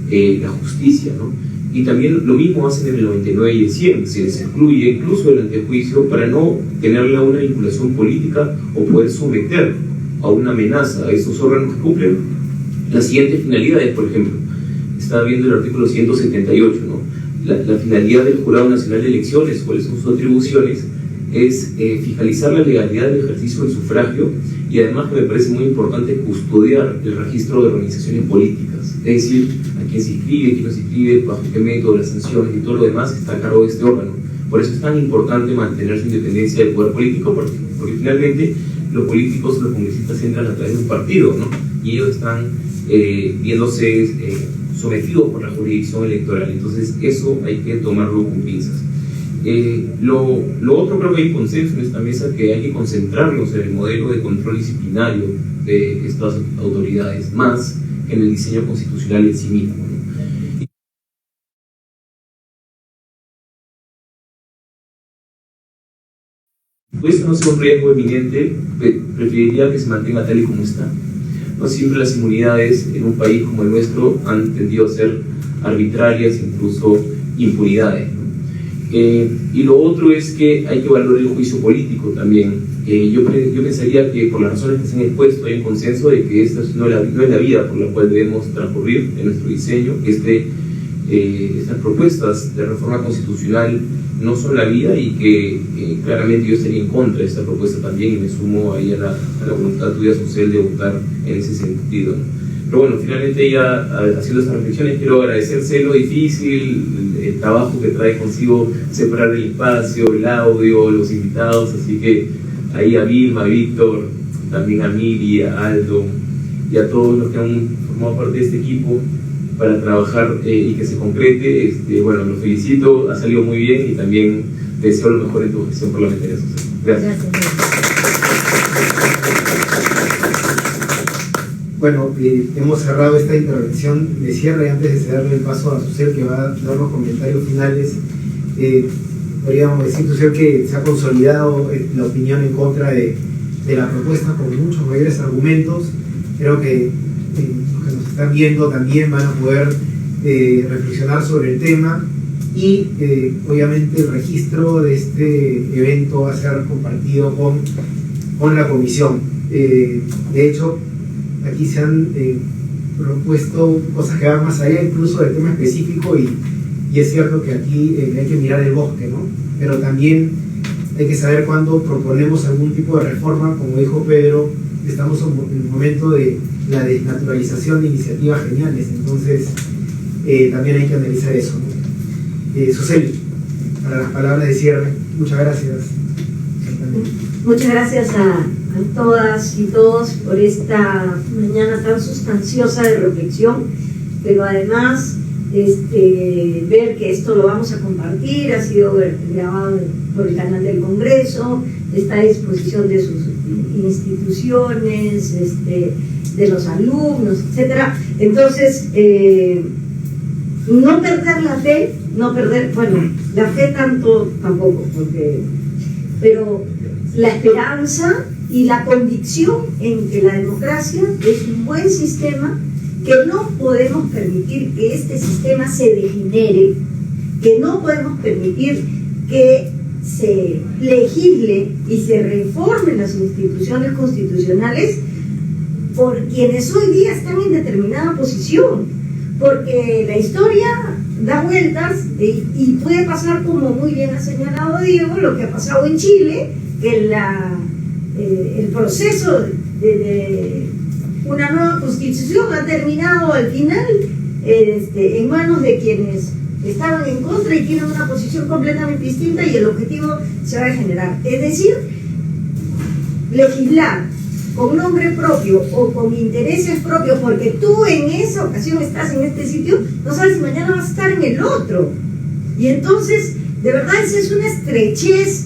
la justicia, ¿no? Y también lo mismo hacen en el 99 y el 100, se les excluye incluso del antejuicio para no tenerle una vinculación política o poder someter a una amenaza a esos órganos que cumplen las siguientes finalidades. Por ejemplo, estaba viendo el artículo 178, ¿no? La finalidad del Jurado Nacional de Elecciones, cuáles son sus atribuciones, es fiscalizar la legalidad del ejercicio del sufragio y además, que me parece muy importante, custodiar el registro de organizaciones políticas, es decir, a quién se inscribe, quién no se inscribe, bajo qué método, las sanciones y todo lo demás está a cargo de este órgano. Por eso es tan importante mantener su independencia del poder político, porque finalmente los políticos, los congresistas entran a través de un partido, ¿no?, y ellos están viéndose sometidos por la jurisdicción electoral. Entonces eso hay que tomarlo con pinzas. Lo otro, creo que hay consenso en esta mesa, que hay que concentrarnos en el modelo de control disciplinario de estas autoridades, más que en el diseño constitucional en sí mismo, ¿no? Pues no sea un riesgo eminente, preferiría que se mantenga tal y como está. No siempre las inmunidades en un país como el nuestro han tendido a ser arbitrarias, incluso impunidades, ¿no? Y lo otro es que hay que valorar el juicio político también. Yo pensaría que por las razones que se han expuesto hay un consenso de que esta no es la vía por la cual debemos transcurrir en nuestro diseño, que estas propuestas de reforma constitucional no son la vía y que claramente yo estaría en contra de esta propuesta también y me sumo ahí a la voluntad tuya, Susel, de votar en ese sentido, ¿no? Pero bueno, finalmente ya haciendo estas reflexiones quiero agradecerse lo difícil, el trabajo que trae consigo separar el espacio, el audio, los invitados, así que ahí a Vilma, a Víctor, también a Miri, a Aldo y a todos los que han formado parte de este equipo para trabajar y que se concrete. Bueno, los felicito, ha salido muy bien y también te deseo lo mejor en tu gestión parlamentaria, Susel. Gracias. Bueno, hemos cerrado esta intervención de cierre. Antes de cederle el paso a Susel, que va a dar los comentarios finales, podríamos decir, Susel, que se ha consolidado la opinión en contra de la propuesta con muchos mayores argumentos. Creo que los que nos están viendo también van a poder reflexionar sobre el tema y obviamente el registro de este evento va a ser compartido con la comisión. De hecho, aquí se han propuesto cosas que van más allá incluso del tema específico y es cierto que aquí hay que mirar el bosque, ¿no? Pero también hay que saber cuándo proponemos algún tipo de reforma. Como dijo Pedro, estamos en el momento de la desnaturalización de iniciativas geniales, entonces también hay que analizar eso, ¿no? Susel, para las palabras de cierre, muchas gracias. Muchas gracias a todas y todos por esta mañana tan sustanciosa de reflexión, pero además ver que esto lo vamos a compartir, ha sido grabado por el canal del Congreso, está a disposición de sus instituciones, de los alumnos, etcétera. Entonces, no perder la fe, la fe tampoco, pero la esperanza y la convicción en que la democracia es un buen sistema, que no podemos permitir que este sistema se degenere, que no podemos permitir que se legisle y se reformen las instituciones constitucionales por quienes hoy día están en determinada posición, porque la historia da vueltas y puede pasar, como muy bien ha señalado Diego, lo que ha pasado en Chile, que el proceso de una nueva constitución ha terminado al final en manos de quienes estaban en contra y tienen una posición completamente distinta, y el objetivo se va a generar, es decir, legislar con nombre propio o con intereses propios, porque tú en esa ocasión estás en este sitio, no sabes si mañana vas a estar en el otro, y entonces de verdad esa es una estrechez,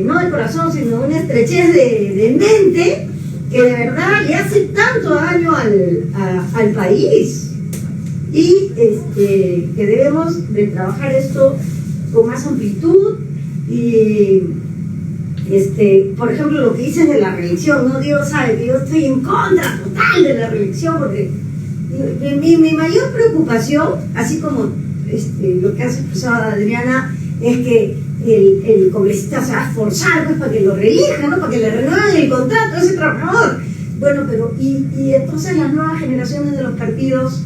no de corazón, sino una estrechez de mente, que de verdad le hace tanto daño al país, y que debemos de trabajar esto con más amplitud. Y por ejemplo, lo que dices de la reelección, ¿no? Dios sabe que yo estoy en contra total de la reelección, porque mi mayor preocupación, así como lo que ha expresado Adriana, es que el congresista se va a esforzar, pues, para que lo reelijan, ¿no? Para que le renueven el contrato a ese trabajador. Bueno, pero y entonces las nuevas generaciones de los partidos,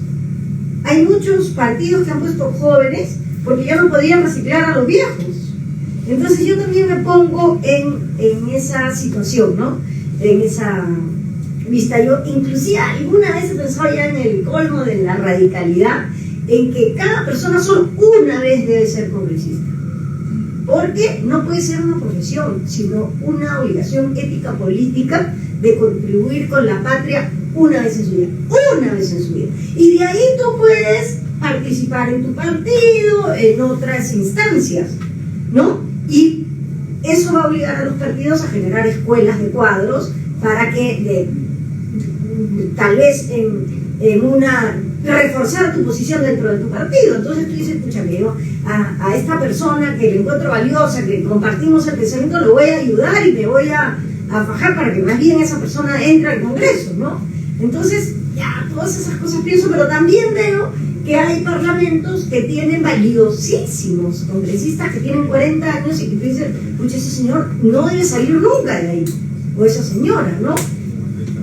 hay muchos partidos que han puesto jóvenes porque ya no podían reciclar a los viejos. Entonces yo también me pongo en esa situación, ¿no? En esa vista. Yo inclusive alguna vez he pensado ya en el colmo de la radicalidad, en que cada persona solo una vez debe ser congresista, porque no puede ser una profesión, sino una obligación ética política de contribuir con la patria una vez en su vida, y de ahí tú puedes participar en tu partido, en otras instancias, ¿no? Y eso va a obligar a los partidos a generar escuelas de cuadros para que tal vez reforzar tu posición dentro de tu partido. Entonces tú dices, escúchame, yo a esta persona que le encuentro valiosa, que compartimos el pensamiento, lo voy a ayudar y me voy a fajar para que más bien esa persona entre al Congreso, ¿no? Entonces, ya, todas esas cosas pienso, pero también veo que hay parlamentos que tienen valiosísimos congresistas que tienen 40 años y que tú dices, escucha, ese señor no debe salir nunca de ahí, o esa señora, ¿no?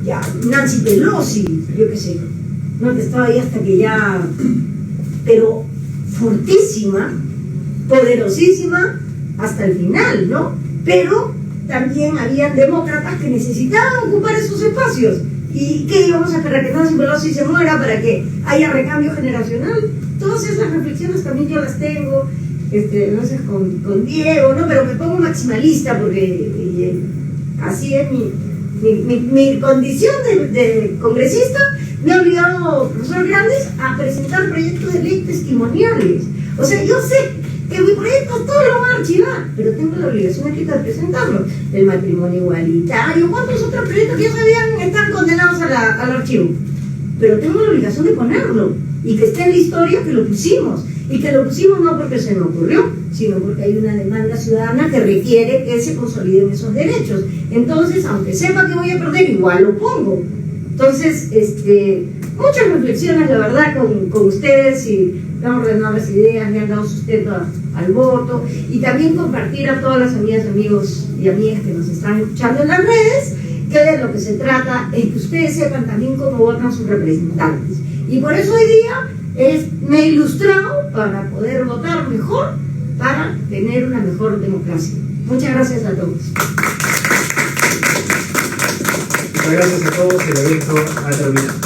Ya, Nancy Pelosi, yo qué sé, no, que estaba ahí hasta que ya, pero fortísima, poderosísima hasta el final, ¿no? Pero también había demócratas que necesitaban ocupar esos espacios. ¿Y qué íbamos a esperar? ¿Que Nancy Pelosi se muera para que haya recambio generacional? Todas esas reflexiones también yo las tengo, no sé, con Diego, ¿no? Pero me pongo maximalista porque así es mi condición de congresista. Me ha obligado, profesor Grandes, a presentar proyectos de ley testimoniales. O sea, yo sé que mi proyecto todo lo va a archivar, pero tengo la obligación ética de presentarlo. El matrimonio igualitario, ¿cuántos otros proyectos que ya sabían están condenados al archivo? Pero tengo la obligación de ponerlo y que esté en la historia que lo pusimos. Y que lo pusimos no porque se me ocurrió, sino porque hay una demanda ciudadana que requiere que se consoliden esos derechos. Entonces, aunque sepa que voy a perder, igual lo pongo. Entonces, muchas reflexiones, la verdad, con ustedes, y hemos ordenado las ideas, me han dado sustento al voto, y también compartir a todas las amigas, amigos y amigas que nos están escuchando en las redes, que de lo que se trata es que ustedes sepan también cómo votan sus representantes. Y por eso hoy día me he ilustrado para poder votar mejor, para tener una mejor democracia. Muchas gracias a todos. Muchas gracias a todos, el evento ha terminado.